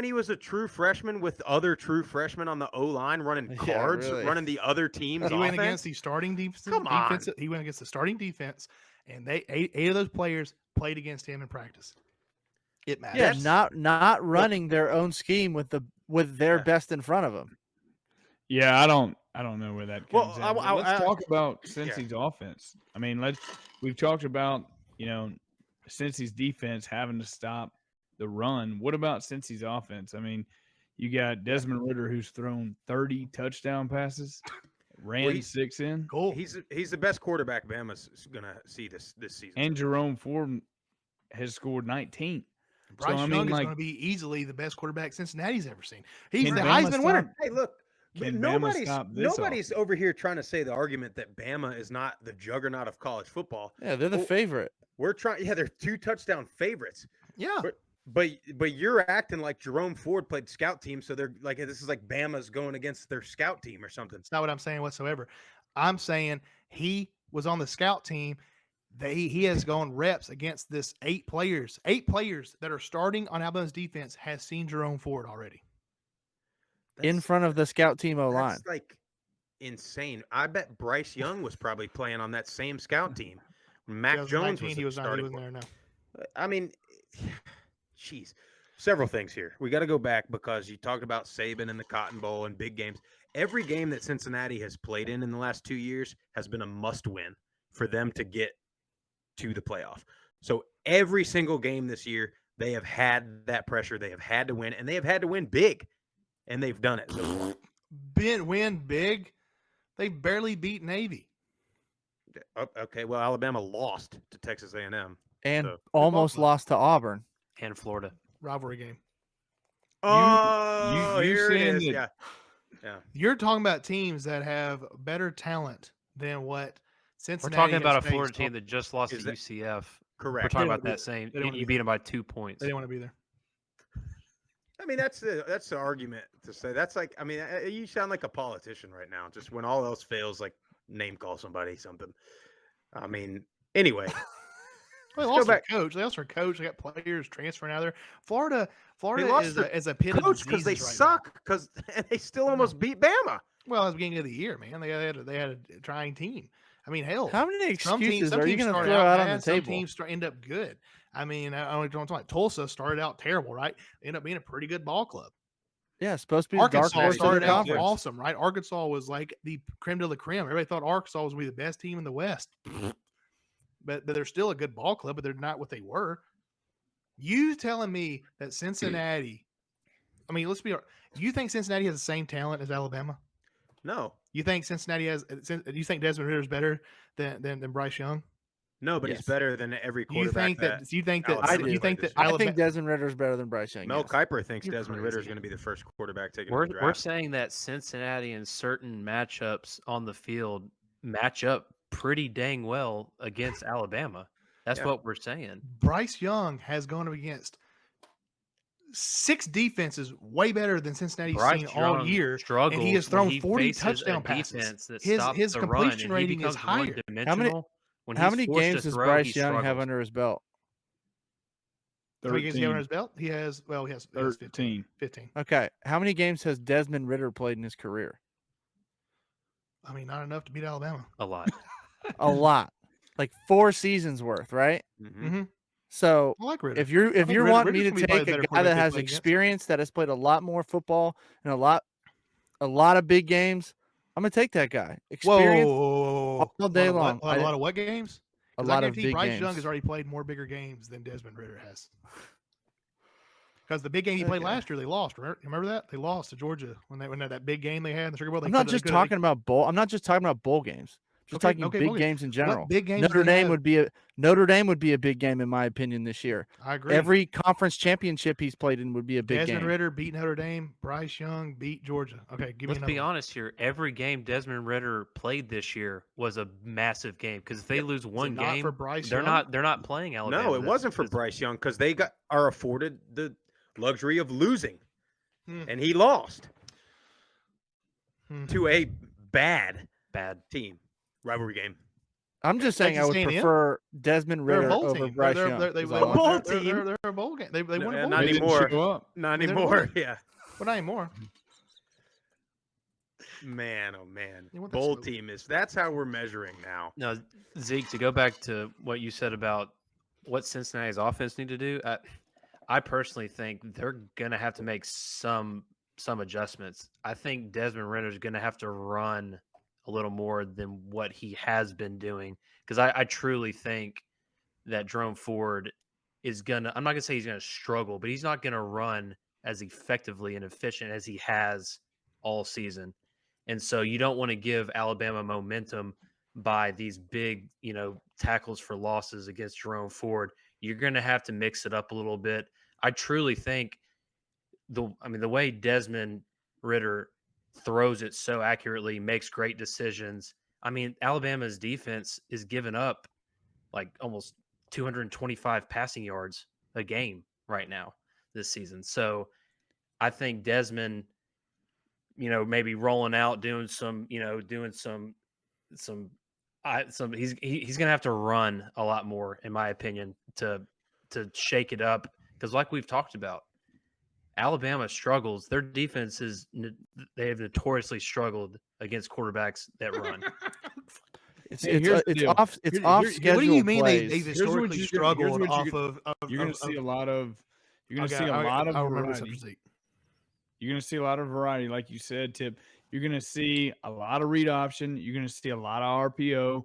he was a true freshman with other true freshmen on the O line running cards, running the other team's he went offense. against the starting defense. Come on. He went against the starting defense, and eight of those players played against him in practice. It matters. Yeah, not running their own scheme with their best in front of them. Yeah, I don't know where that comes in. Let's talk about Yeah. Cincy's offense. I mean, we've talked about, Cincy's defense having to stop the run. What about Cincy's offense? I mean, you got Desmond Ritter, who's thrown 30 touchdown passes, ran 6 in. Cool. He's the best quarterback Bama's gonna see this season. And Jerome Ford has scored 19. Bryce So, I Young mean, is like- going to be easily the best quarterback Cincinnati's ever seen. He's Can the Bama Heisman winner. Hey, look, Can Bama nobody's stop this nobody's over here trying to say the argument that Bama is not the juggernaut of college football. Yeah, they're the favorite. We're trying. Yeah, they're 2 touchdown favorites. Yeah. But you're acting like Jerome Ford played scout team, so they're like this is like Bama's going against their scout team or something. It's not what I'm saying whatsoever. I'm saying he was on the scout team. He has gone reps against this 8 players. 8 players that are starting on Alabama's defense has seen Jerome Ford already. In front of the scout team O-line. That's like insane. I bet Bryce Young was probably playing on that same scout team. Mac Jones was he wasn't starting. there. No. I mean, jeez, several things here. We got to go back because you talked about Saban and the Cotton Bowl and big games. Every game that Cincinnati has played in the last 2 years has been a must-win for them to get to the playoff. So every single game this year, they have had that pressure. They have had to win, and they have had to win big, and they've done it. So Win big. They barely beat Navy. okay, well, Alabama lost to Texas A&M. And So- almost lost to Auburn. And Florida. Rivalry game. Oh, you here it saying is. that- Yeah. You're talking about teams that have better talent than what We're Cincinnati talking about a has faced. Florida team that just lost to Is that- UCF. Correct. We're talking They about don't that same. They don't wanna You be beat them by 2 points. They didn't want to be there. I mean, that's the argument to say. That's like, I mean, you sound like a politician right now. Just when all else fails, like name call somebody something. I mean, anyway. Well, they Let's lost go their back. coach. They lost their coach. They got players transferring out of there. Florida lost is their is a pit of Coach, because they diseases right now. suck. Because they still almost beat Bama. Well, at the beginning of the year, man, they had a trying team. I mean, hell, How many some excuses some are you teams going to start throw out on bad, the some table? teams end up good. I mean, I don't talk like Tulsa started out terrible, right? Ended up being a pretty good ball club. Yeah, it's supposed to be the dark Arkansas horse of the started out conference. awesome, right? Arkansas was like the creme de la creme. Everybody thought Arkansas was going to be the best team in the West. But they're still a good ball club, but they're not what they were. You telling me that Cincinnati, I mean, let's be honest, you think Cincinnati has the same talent as Alabama? No. You think Cincinnati has, you think Desmond Ritter is better than Bryce Young? No, but Yes. he's better than every You quarterback. think that Alabama you played think this that year. I think Desmond Ritter is better than Bryce Young. Mel yes. Kiper thinks You're Desmond Ritter is crazy. going to be the first quarterback taken We're in the we're draft. saying that Cincinnati in certain matchups on the field match up pretty dang well against Alabama. That's Yeah. what we're saying. Bryce Young has gone up against 6 defenses way better than Cincinnati's Bryce seen all Young year, struggles and he has when thrown he 40 faces a touchdown passes. defense that His stops his the run, completion and he rating is becomes higher. one-dimensional. When How he's many forced to games does throw, Bryce he Young have struggles. under his belt? How many games does he have 13. on his belt? He has 15. 15. Okay. How many games has Desmond Ritter played in his career? I mean, not enough to beat Alabama. A lot. a lot, like 4 seasons worth, right? Mhm. Mm-hmm. So I like Ritter. if you're think wanting Ritter's me to gonna be probably take the a better guy quarterback that they has play against. experience, that has played a lot more football and a lot of big games, I'm gonna take that guy. Experience Whoa. all day long. A lot of what games? A Because I lot of guarantee big Bryce Young games. has already played more bigger games than Desmond Ritter has. Because the big game he played Okay. last year, they lost. Remember that? They lost to Georgia when that big game they had in the Sugar Bowl. I'm not just talking about bowl. I'm not just talking about bowl games. Just talking big games in general. What big games Notre do they Dame have? Notre Dame would be a big game in my opinion this year. I agree. Every conference championship he's played in would be a big Desmond game. Ritter beat Notre Dame. Bryce Young beat Georgia. Okay, give me Let's another be one. honest here. Every game Desmond Ritter played this year was a massive game because if they lose one not game, for Bryce they're Young? not playing Alabama. No, it wasn't for Bryce Young because they are afforded the luxury of losing, and he lost to a bad team rivalry game. I'm just saying I Texas would A&M? prefer Desmond They're a Ritter bowl over team. Bryce They're Young. a bowl team. They're a bowl game. They won a bowl Not They game. didn't anymore. show up. Not They're anymore. bold. Yeah. But not anymore. Man, oh man. They want that Bowl smoke. team that's how we're measuring now. No, Zeke, to go back to what you said about what Cincinnati's offense need to do, I personally think they're going to have to make some adjustments. I think Desmond Ritter is going to have to run a little more than what he has been doing because I truly think that Jerome Ford is going to – I'm not going to say he's going to struggle, but he's not going to run as effectively and efficient as he has all season. And so you don't want to give Alabama momentum by these big, tackles for losses against Jerome Ford. You're going to have to mix it up a little bit. I truly think the way Desmond Ritter throws it so accurately, makes great decisions. I mean, Alabama's defense is giving up like almost 225 passing yards a game right now this season. So I think Desmond, maybe rolling out, doing some he's going to have to run a lot more, in my opinion, to shake it up. Because like we've talked about, Alabama struggles. Their defense they have notoriously struggled against quarterbacks that run. Here's the deal. off schedule. What do you mean plays. they've Here's what historically you're struggled gonna- off of You're going to see a lot of I'll remember this variety. after Zeke. You're going to see a lot of variety, like you said, Tip. You're going to see a lot of read option. You're going to see a lot of RPO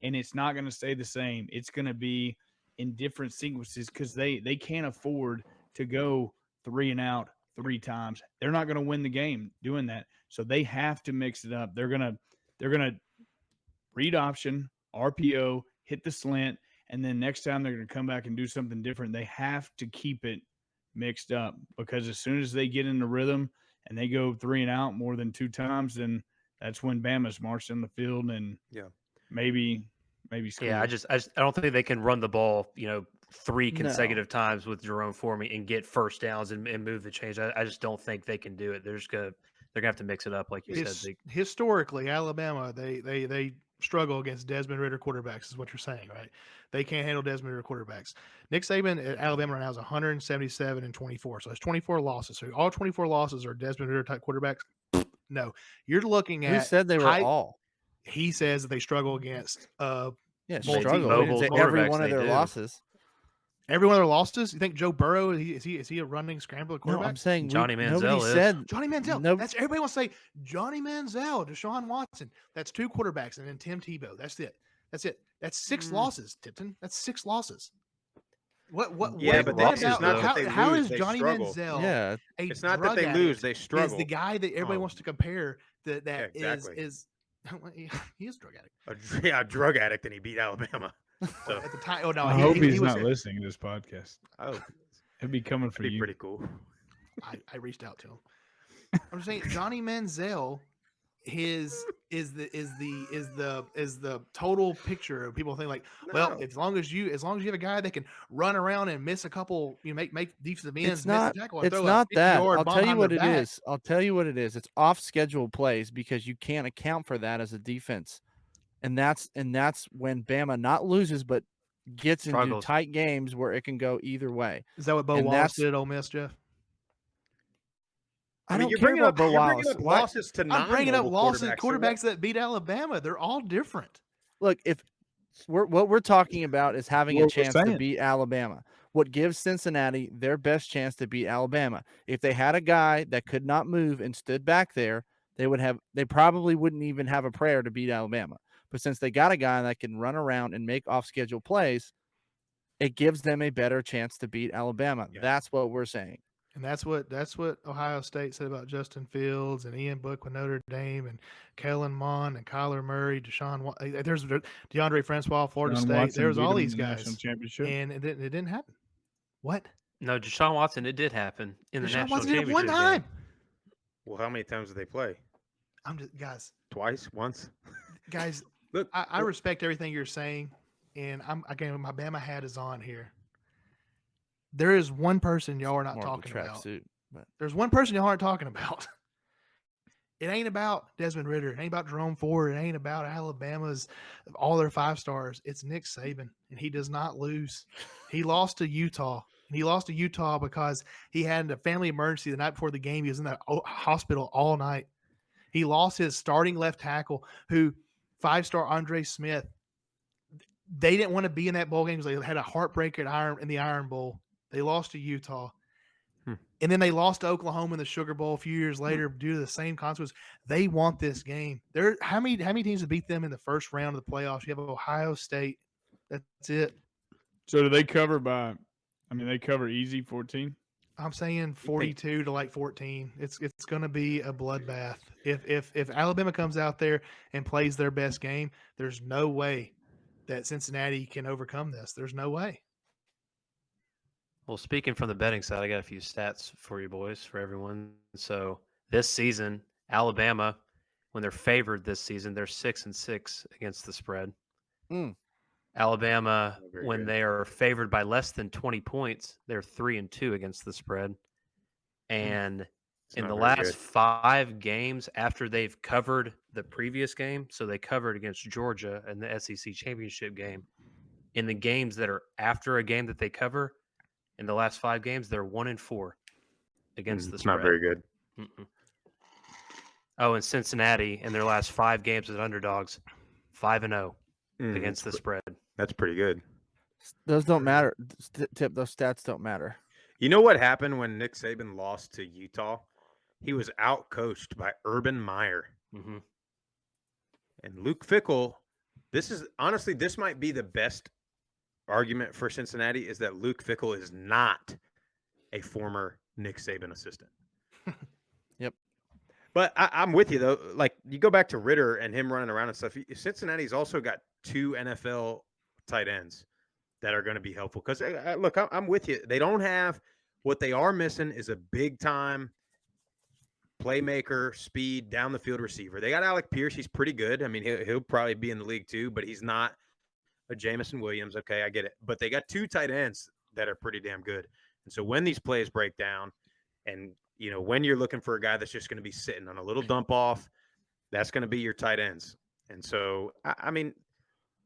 and it's not going to stay the same. It's going to be in different sequences because they can't afford to go 3 and out 3 times. They're not going to win the game doing that. So they have to mix it up. They're going to read option, RPO, hit the slant, and then next time they're going to come back and do something different. They have to keep it mixed up because as soon as they get in the rhythm and they go 3 and out more than 2 times, then that's when Bama's marched in the field and maybe score. Yeah, I don't think they can run the ball, 3 consecutive times with Jerome Formey and get first downs and move the chains. I just don't think they can do it. They're gonna have to mix it up, like you said, Zeke. Historically, Alabama they struggle against Desmond Ritter quarterbacks, is what you're saying, right? They can't handle Desmond Ritter quarterbacks. Nick Saban at Alabama right now is 177-24, so it's 24 losses. So all 24 losses are Desmond Ritter type quarterbacks. No, you're looking at. Who said they were all? He says that they struggle against. Yeah, Multi- struggle. mobile He didn't say every quarterbacks, one of they their do. losses. Every one of their losses. You think Joe Burrow is he a running scrambler quarterback? No, I'm saying Johnny Manziel nobody is. said Johnny Manziel. No, That's everybody wants to say Johnny Manziel, Deshaun Watson. That's 2 quarterbacks, and then Tim Tebow. That's it. That's 6 losses, Tipton. That's 6 losses. What? Yeah, what but about, that's just not that they how lose, is they Johnny struggle. Manziel? yeah. It's not that they lose, they Is struggle. the guy that everybody wants to compare that exactly. is he is a drug addict. A drug addict, and he beat Alabama. So At the time, oh no, I he, hope he, he's he was not listening to this podcast. oh, It'd be coming for that'd be you. pretty cool. I reached out to him. I'm just saying Johnny Manziel is the total picture of people think like, well, No. as long as you have a guy that can run around and miss a couple, make defensive ends, It's not. miss a tackle, and It's throw a not that. 50-yard I'll bomb tell you behind what their it back. is. I'll tell you what it is. It's off schedule plays because you can't account for that as a defense, and that's when Bama not loses but gets into Struggles. tight games where it can go either way. Is that what Bo And Wallace that's- did at Ole Miss, Jeff? I don't you're care bringing about up, Bo you're Wallace. bringing up Why- losses to I'm bringing up non-mobile losses quarterbacks. quarterbacks that beat Alabama. They're all different. look, if what we're talking about is having a What we're chance to saying. beat Alabama. What gives Cincinnati their best chance to beat Alabama? If they had a guy that could not move and stood back there, they probably wouldn't even have a prayer to beat Alabama. But since they got a guy that can run around and make off-schedule plays, it gives them a better chance to beat Alabama. Yes. That's what we're saying. And that's what Ohio State said about Justin Fields and Ian Book with Notre Dame and Kellen Mond and Kyler Murray, there's DeAndre Francois, Florida Deshaun State. Watson There was beat all him in these the national guys, championship. and it didn't happen. What? No, Deshaun Watson, it did happen in the Deshaun national Watson did it championship one time. game. Well, how many times did they play? I'm just guys. Twice? Once? Guys, Look, I respect everything you're saying, and again my Bama hat is on here. There is one person y'all are not More of a talking about. tracksuit, but There's one person y'all aren't talking about. It ain't about Desmond Ridder. It ain't about Jerome Ford. It ain't about Alabama's all their 5-stars. It's Nick Saban, and he does not lose. He lost to Utah, and he lost to Utah because he had a family emergency the night before the game. He was in the hospital all night. He lost his starting left tackle, who 5-star Andre Smith. They didn't want to be in that bowl game because they had a heartbreaker in the Iron Bowl. They lost to Utah. And then they lost to Oklahoma in the Sugar Bowl a few years later due to the same consequences. They want this game. How many teams have beat them in the first round of the playoffs? You have Ohio State. That's it. So do they cover they cover easy 14? I'm saying 42 to like 14. It's going to be a bloodbath. If Alabama comes out there and plays their best game, there's no way that Cincinnati can overcome this. There's no way. Well, speaking from the betting side, I got a few stats for you boys, for everyone. So this season, Alabama, when they're favored this season, they're 6-6 against the spread. Alabama, Very when good. they are favored by less than 20 points, they're 3-2 against the spread. And in not the very last good. 5 games after they've covered the previous game, so they covered against Georgia in the SEC championship game. In the games that are after a game that they cover, in the last 5 games, they're 1-4 against the It's spread. not very good. Mm-mm. Oh, and Cincinnati in their last 5 games as underdogs, 5-0 against the spread. That's pretty good. those don't matter. Tip, those stats don't matter. You know what happened when Nick Saban lost to Utah? He was out-coached by Urban Meyer. Mm-hmm. And Luke Fickell, this might be the best argument for Cincinnati, is that Luke Fickell is not a former Nick Saban assistant. Yep. But I'm with you, though. Like, you go back to Ridder and him running around and stuff. Cincinnati's also got 2 NFL tight ends that are going to be helpful. Because, look, I'm with you. They don't have – what they are missing is a big-time playmaker, speed, down-the-field receiver. They got Alec Pierce. He's pretty good. I mean, he'll probably be in the league too, but he's not a Jamison Williams. Okay, I get it. But they got 2 tight ends that are pretty damn good. And so when these plays break down and, when you're looking for a guy that's just going to be sitting on a little dump off, that's going to be your tight ends. And so, I mean,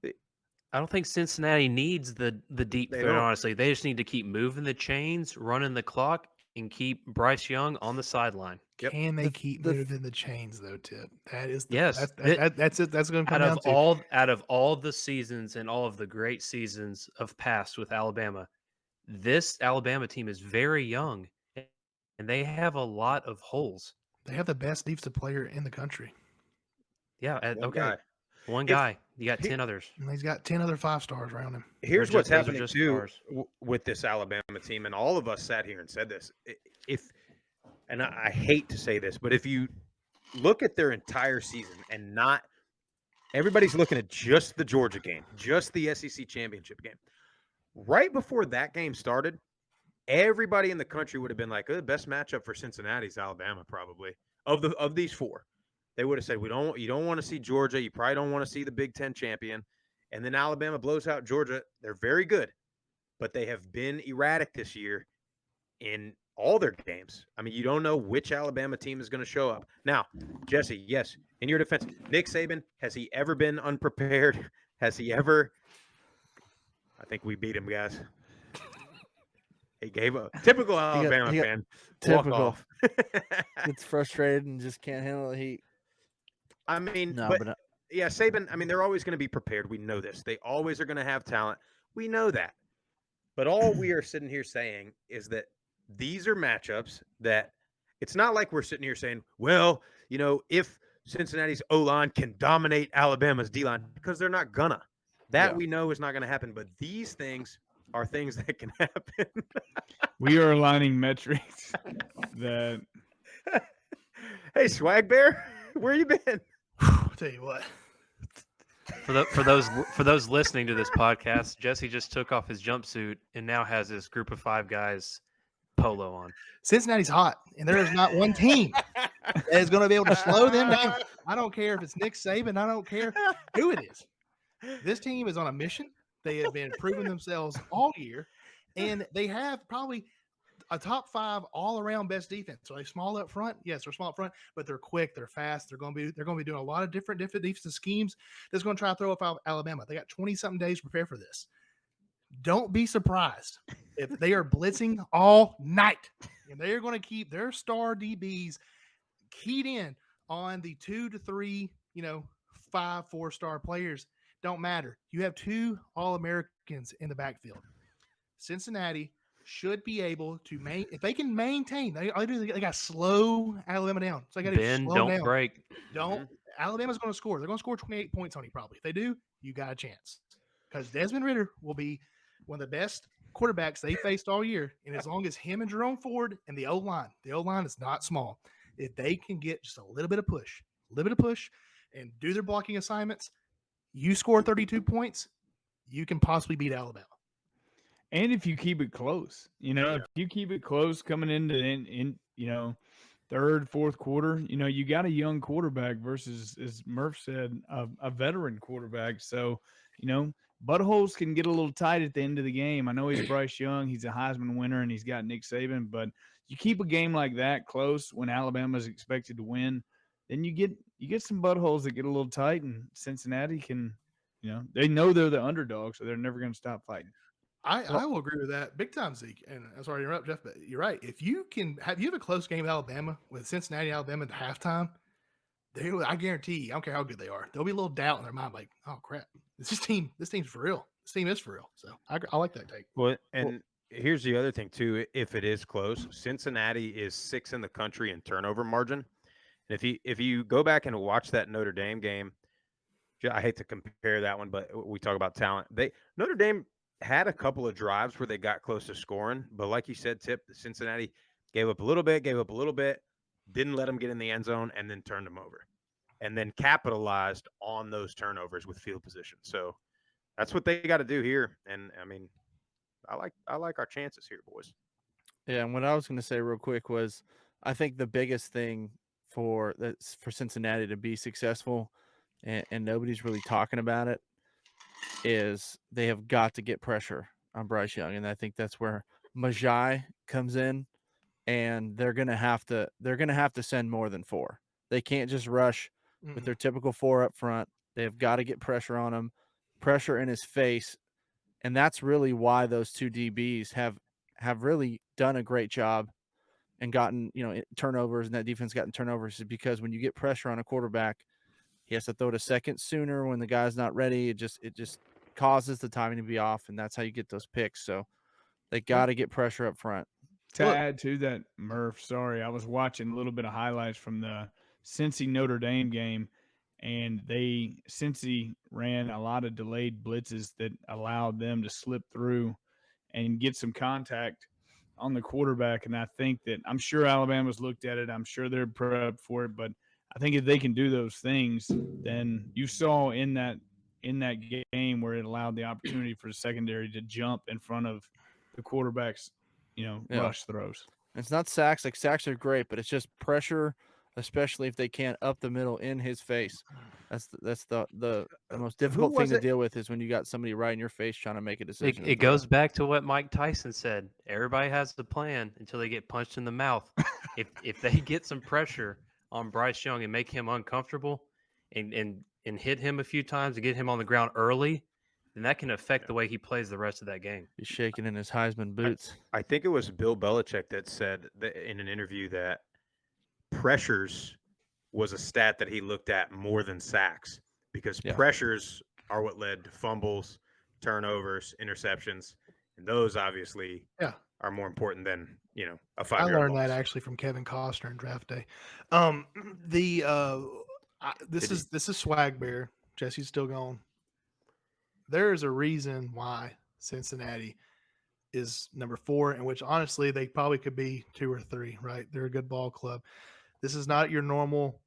I don't think Cincinnati needs the deep They threat, don't. honestly. They just need to keep moving the chains, running the clock, and keep Bryce Young on the sideline. Yep. Can they keep the- moving the chains though, Tip? That is Yes. That's it. That's going to come down to Out of all the seasons and all of the great seasons of past with Alabama, this Alabama team is very young, and they have a lot of holes. they have the best defensive player in the country, Yeah. One Okay. guy. One If- guy. You got he- 10 others. and he's got 10 other 5-stars around him. Here's Those what's are happening just too stars. with this Alabama team, and all of us sat here and said this. And I hate to say this, but if you look at their entire season and not everybody's looking at just the Georgia game, just the SEC championship game. Right before that game started, everybody in the country would have been like, the best matchup for Cincinnati is Alabama, probably of these 4. They would have said, you don't want to see Georgia. You probably don't want to see the Big Ten champion. And then Alabama blows out Georgia. They're very good, but they have been erratic this year in all their games. I mean, you don't know which Alabama team is going to show up. Now, Jesse, yes, in your defense, Nick Saban, has he ever been unprepared? Has he ever? I think we beat him, guys. He gave a typical Alabama he got- fan. typical. Walk off. Gets frustrated and just can't handle the heat. I mean, No, but but yeah, Saban, I mean, they're always going to be prepared. We know this. They always are going to have talent. We know that. But all we are sitting here saying is that these are matchups that it's not like we're sitting here saying, well, if Cincinnati's O-line can dominate Alabama's D-line, because they're not gonna. That we know is not going to happen. But these things are things that can happen. We are aligning metrics that Hey, Swag Bear, where you been? I'll tell you what. For those listening to this podcast, Jesse just took off his jumpsuit and now has this group of 5 guys polo on. Cincinnati's hot, and there is not one team that is going to be able to slow them down. I don't care if it's Nick Saban. I don't care who it is. This team is on a mission. They have been proving themselves all year, and they have probably a top 5 all-around best defense. Are they small up front? Yes, they're small up front, but they're quick, they're fast. They're going to be doing a lot of different defensive schemes. That's going to try to throw up Alabama. They got 20-something days to prepare for this. Don't be surprised if they are blitzing all night, and they are going to keep their star DBs keyed in on the 2 to 3, 5 4-star players. Don't matter. You have 2 All-Americans in the backfield. Cincinnati should be able to if they can maintain. They got to slow Alabama down. So they got to slow don't down. break. Alabama's going to score. They're going to score 28 points on you probably. If they do, you got a chance, because Desmond Ridder will be one of the best quarterbacks they faced all year. And as long as him and Jerome Ford and the O-line is not small. If they can get just a little bit of push, and do their blocking assignments, you score 32 points, you can possibly beat Alabama. And if you keep it close, if you keep it close coming into in third, fourth quarter, you got a young quarterback versus, as Murph said, a veteran quarterback. So, buttholes can get a little tight at the end of the game. I know he's Bryce Young, he's a Heisman winner, and he's got Nick Saban, but you keep a game like that close when Alabama's expected to win, then you get some buttholes that get a little tight, and Cincinnati can, they know they're the underdog, so they're never going to stop fighting. I will agree with that big time, Zeke. And I'm sorry to interrupt, Jeff, but you're right. If you have a close game with Alabama, with Cincinnati, Alabama at halftime, I guarantee you, I don't care how good they are, there'll be a little doubt in their mind, like, oh crap, this team's for real. This team is for real. So I like that take. Well, here's the other thing too. If it is close, Cincinnati is 6th in the country in turnover margin. And if you go back and watch that Notre Dame game, I hate to compare that one, but we talk about talent. Notre Dame had a couple of drives where they got close to scoring, but like you said, Tip, Cincinnati gave up a little bit, didn't let them get in the end zone, and then turned them over, and then capitalized on those turnovers with field position. So that's what they got to do here. And I mean, I like our chances here, boys. Yeah, and what I was going to say real quick was, I think the biggest thing for Cincinnati to be successful, and nobody's really talking about it, is they have got to get pressure on Bryce Young, and I think that's where Majai comes in, and they're gonna have to send more than 4. They can't just rush with their typical 4 up front. They have got to get pressure on him, pressure in his face, and that's really why those 2 DBs have really done a great job and gotten turnovers, and that defense gotten turnovers, is because when you get pressure on a quarterback, he has to throw it a second sooner when the guy's not ready. It just causes the timing to be off, and that's how you get those picks. So they got to get pressure up front. To add to that, Murph, sorry, I was watching a little bit of highlights from the Cincy Notre Dame game, and Cincy ran a lot of delayed blitzes that allowed them to slip through and get some contact on the quarterback. And I think that, I'm sure Alabama's looked at it. I'm sure they're prepped for it, but I think if they can do those things, then you saw in that game where it allowed the opportunity for the secondary to jump in front of the quarterback's, rush throws. It's not sacks. Like, sacks are great, but it's just pressure, especially if they can't up the middle in his face. That's the most difficult thing to deal with, is when you got somebody right in your face trying to make a decision. It goes back to what Mike Tyson said. Everybody has the plan until they get punched in the mouth. If they get some pressure on Bryce Young and make him uncomfortable and hit him a few times and get him on the ground early, then that can affect the way he plays the rest of that game. He's shaking in his Heisman boots. I think it was Bill Belichick that said that in an interview that pressures was a stat that he looked at more than sacks, because Yeah. pressures are what led to fumbles, turnovers, interceptions, and those obviously Yeah. are more important than a I 5-yard learned loss. that actually from Kevin Costner in draft day. The Did you? this is Swag Bear. Jesse's still gone. There is a reason why Cincinnati is number 4, in which honestly they probably could be 2 or 3. Right? They're a good ball club. This is not your normal.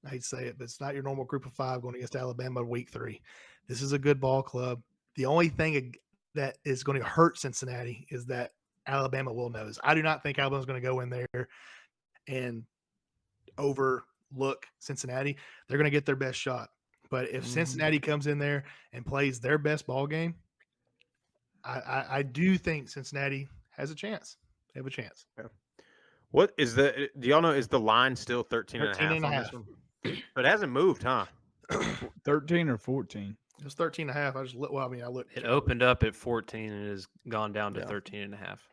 I hate to say it, but it's not your normal group of 5 going against Alabama week 3. This is a good ball club. The only thing that is going to hurt Cincinnati is that Alabama will knows. I do not think Alabama's going to go in there and overlook Cincinnati. They're going to get their best shot. But if Cincinnati comes in there and plays their best ball game, I do think Cincinnati has a chance. They have a chance. What is do y'all know, is the line still 13 and a 13 half and a on this half. one? But it hasn't moved, huh? 13 or 14. It was 13 and a half. I looked. It opened up at 14 and has gone down to Yeah. 13 and a half.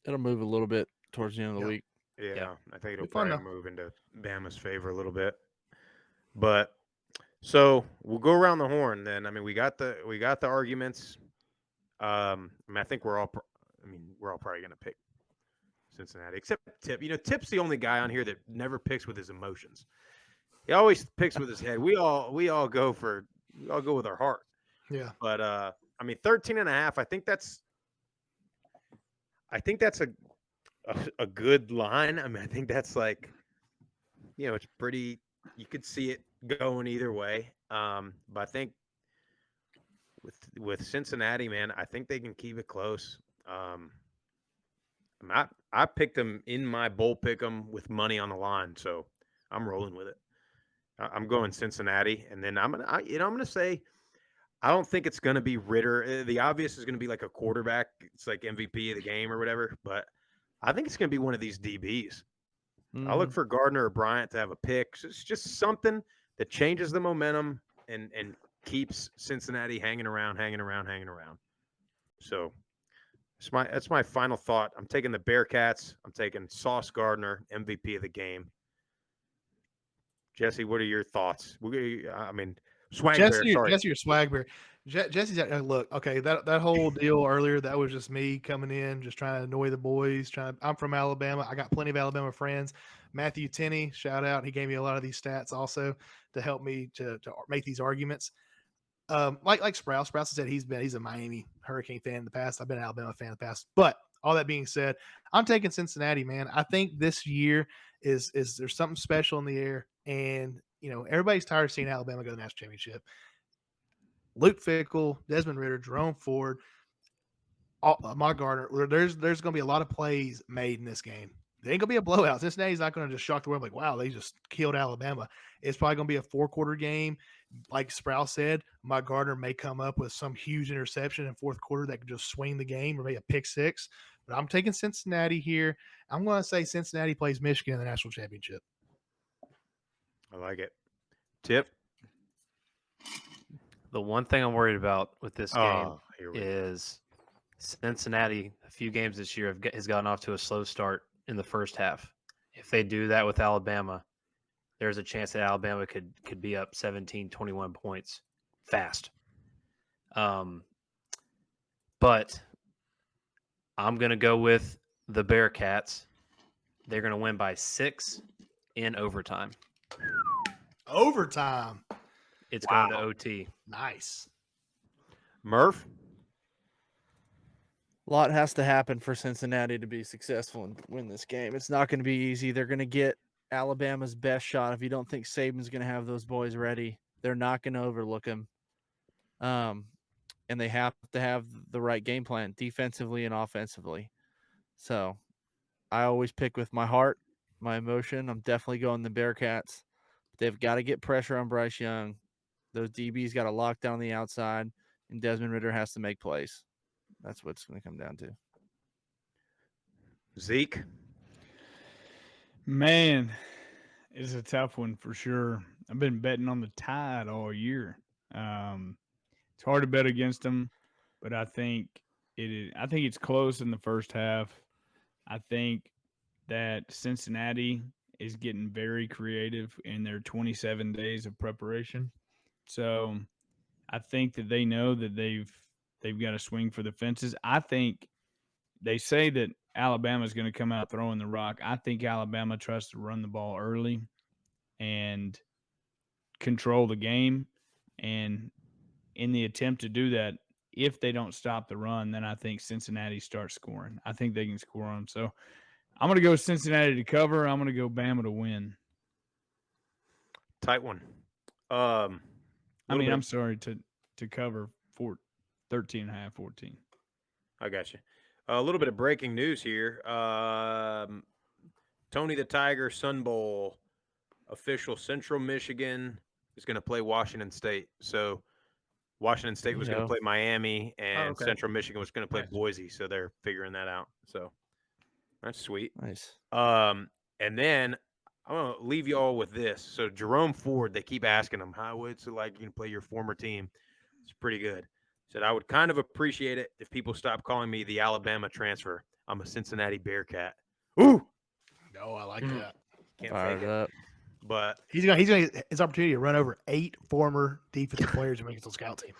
It'll move a little bit towards the end of the Yeah. week. Yeah, I think it'll Be fun, probably though. move into Bama's favor a little bit. But so we'll go around the horn then. I mean, we got the arguments. I mean, I think we're all probably going to pick Cincinnati, except Tip. Tip's the only guy on here that never picks with his emotions. He always picks with his head. We all go with our heart. Yeah. But I mean, 13 and a half, I think that's a good line. I mean, I think that's like, it's pretty, you could see it going either way. But I think with Cincinnati, man, I think they can keep it close. I picked them in my bowl pick 'em with money on the line, so I'm rolling with it. I'm going Cincinnati, and then I'm gonna say I don't think it's gonna be Ritter. The obvious is gonna be like a quarterback. It's like MVP of the game or whatever, but I think it's gonna be one of these DBs. I'll look for Gardner or Bryant to have a pick. So it's just something that changes the momentum and keeps Cincinnati hanging around. So that's my final thought. I'm taking the Bearcats. I'm taking Sauce Gardner, MVP of the game. Jesse, what are your thoughts? I mean, Swag Bear. Sorry, Jesse or Swag Bear. Jesse's look, okay, that whole deal earlier, that was just me coming in, just trying to annoy the boys. I'm from Alabama. I got plenty of Alabama friends. Matthew Tenney, shout out. He gave me a lot of these stats also to help me to make these arguments. Like Sprouse. Sprouse said he's a Miami Hurricane fan in the past. I've been an Alabama fan in the past. But all that being said, I'm taking Cincinnati, man. I think this year is there's something special in the air, and everybody's tired of seeing Alabama go to the national championship. Luke Fickell, Desmond Ritter, Jerome Ford, Ahmad Gardner. There's going to be a lot of plays made in this game. There ain't going to be a blowout. Cincinnati's not going to just shock the world like, wow, they just killed Alabama. It's probably going to be a 4-quarter game. Like Sprouse said, Ahmad Gardner may come up with some huge interception in fourth quarter that could just swing the game or maybe a pick six. But I'm taking Cincinnati here. I'm going to say Cincinnati plays Michigan in the national championship. I like it. Tip. The one thing I'm worried about with this game here we go. is Cincinnati, a few games this year, has gotten off to a slow start in the first half. If they do that with Alabama, there's a chance that Alabama could be up 17, 21 points fast. But I'm going to go with the Bearcats. They're going to win by 6 in overtime. Overtime. It's going to OT. Nice. Murph. A lot has to happen for Cincinnati to be successful and win this game. It's not going to be easy. They're going to get Alabama's best shot. If you don't think Saban's going to have those boys ready, they're not going to overlook him. And they have to have the right game plan defensively and offensively. So I always pick with my heart, my emotion. I'm definitely going the Bearcats. They've got to get pressure on Bryce Young. Those DBs got to lock down the outside, and Desmond Ritter has to make plays. That's what it's going to come down to. Zeke. Man, it's a tough one for sure. I've been betting on the Tide all year. It's hard to bet against them, but I think it's close in the first half. I think that Cincinnati is getting very creative in their 27 days of preparation. So I think that they know that they've got to swing for the fences. I think they say that Alabama's going to come out throwing the rock. I think Alabama tries to run the ball early and control the game. And in the attempt to do that, if they don't stop the run, then I think Cincinnati starts scoring. I think they can score on them. So I'm going to go Cincinnati to cover. I'm going to go Bama to win. Tight one. I Little mean, bit I'm of- sorry, to cover 13.5, 14. I got you. A little bit of breaking news here. Tony the Tiger Sun Bowl official Central Michigan is going to play Washington State. So Washington State was going to Yo. play Miami, and okay. Central Michigan was going to play Nice. Boise. So they're figuring that out. So that's sweet. Nice. And then I'm going to leave you all with this. So Jerome Ford, they keep asking him, how would it like you can play your former team? It's pretty good. Said, I would kind of appreciate it if people stop calling me the Alabama transfer. I'm a Cincinnati Bearcat. Ooh, No, I like that. can't Fired fake it. up. But He's gonna get his opportunity to run over 8 former defensive players and make it to the scout team.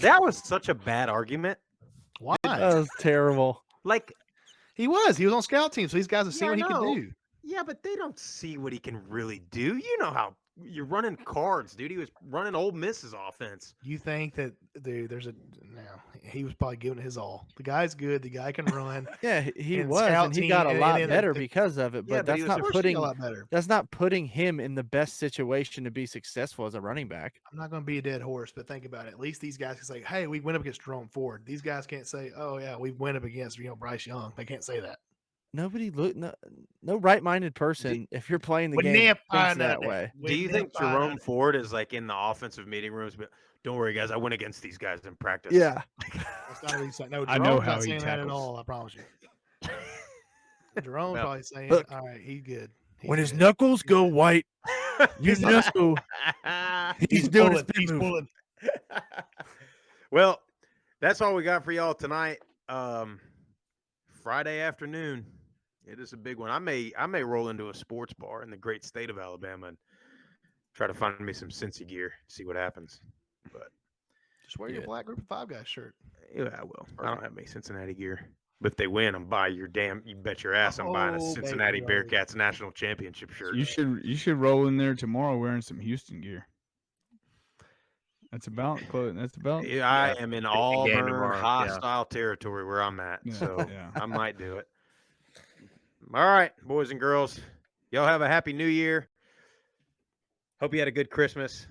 that was such a bad argument. Why? That was terrible. Like, He was on scout team, so these guys have seen Yeah, what he I can know. do. yeah, but they don't see what he can really do. You know how you're running cards, dude. He was running Ole Miss's offense. You think that there's a he was probably giving it his all. The guy's good. The guy can run. Yeah, he And was, scout and he team, got a and lot then better the- because of it. Yeah, But but he that's was not Of course he got putting a lot better. that's not putting him in the best situation to be successful as a running back. I'm not going to be a dead horse, but think about it. At least these guys can say, "Hey, we went up against Jerome Ford." These guys can't say, "Oh yeah, we went up against Bryce Young." They can't say that. Nobody look no right-minded person if you're playing the Wouldn't game have thinks found that out way. Do you think Jerome Ford is like in the offensive meeting rooms? But don't worry, guys. I went against these guys in practice. Yeah. That's not what he's saying. No, I know Jerome's how not he saying that at tackles. all. I promise you. Jerome's Well, probably saying, look, "All right, he's good." When his good. knuckles go white, you know he's doing his pulling. spin He's move. pulling. Well, that's all we got for y'all tonight. Friday afternoon. It is a big one. I may roll into a sports bar in the great state of Alabama and try to find me some Cincy gear, see what happens. But Just wear your Yeah. black Group of 5 guy shirt. yeah, I will. I don't have any Cincinnati gear. But if they win, I'm buying you bet your ass I'm buying a Oh, Cincinnati baby, oh. Bearcats national championship shirt. You should roll in there tomorrow wearing some Houston gear. That's about close. That's about. Yeah, I Yeah, am in game Auburn tomorrow, yeah. hostile territory where I'm at, Yeah, so yeah. I might do it. All right, boys and girls, y'all have a happy New Year. Hope you had a good Christmas.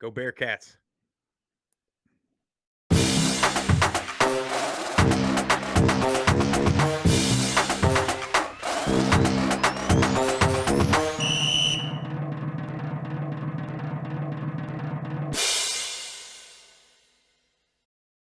Go Bearcats.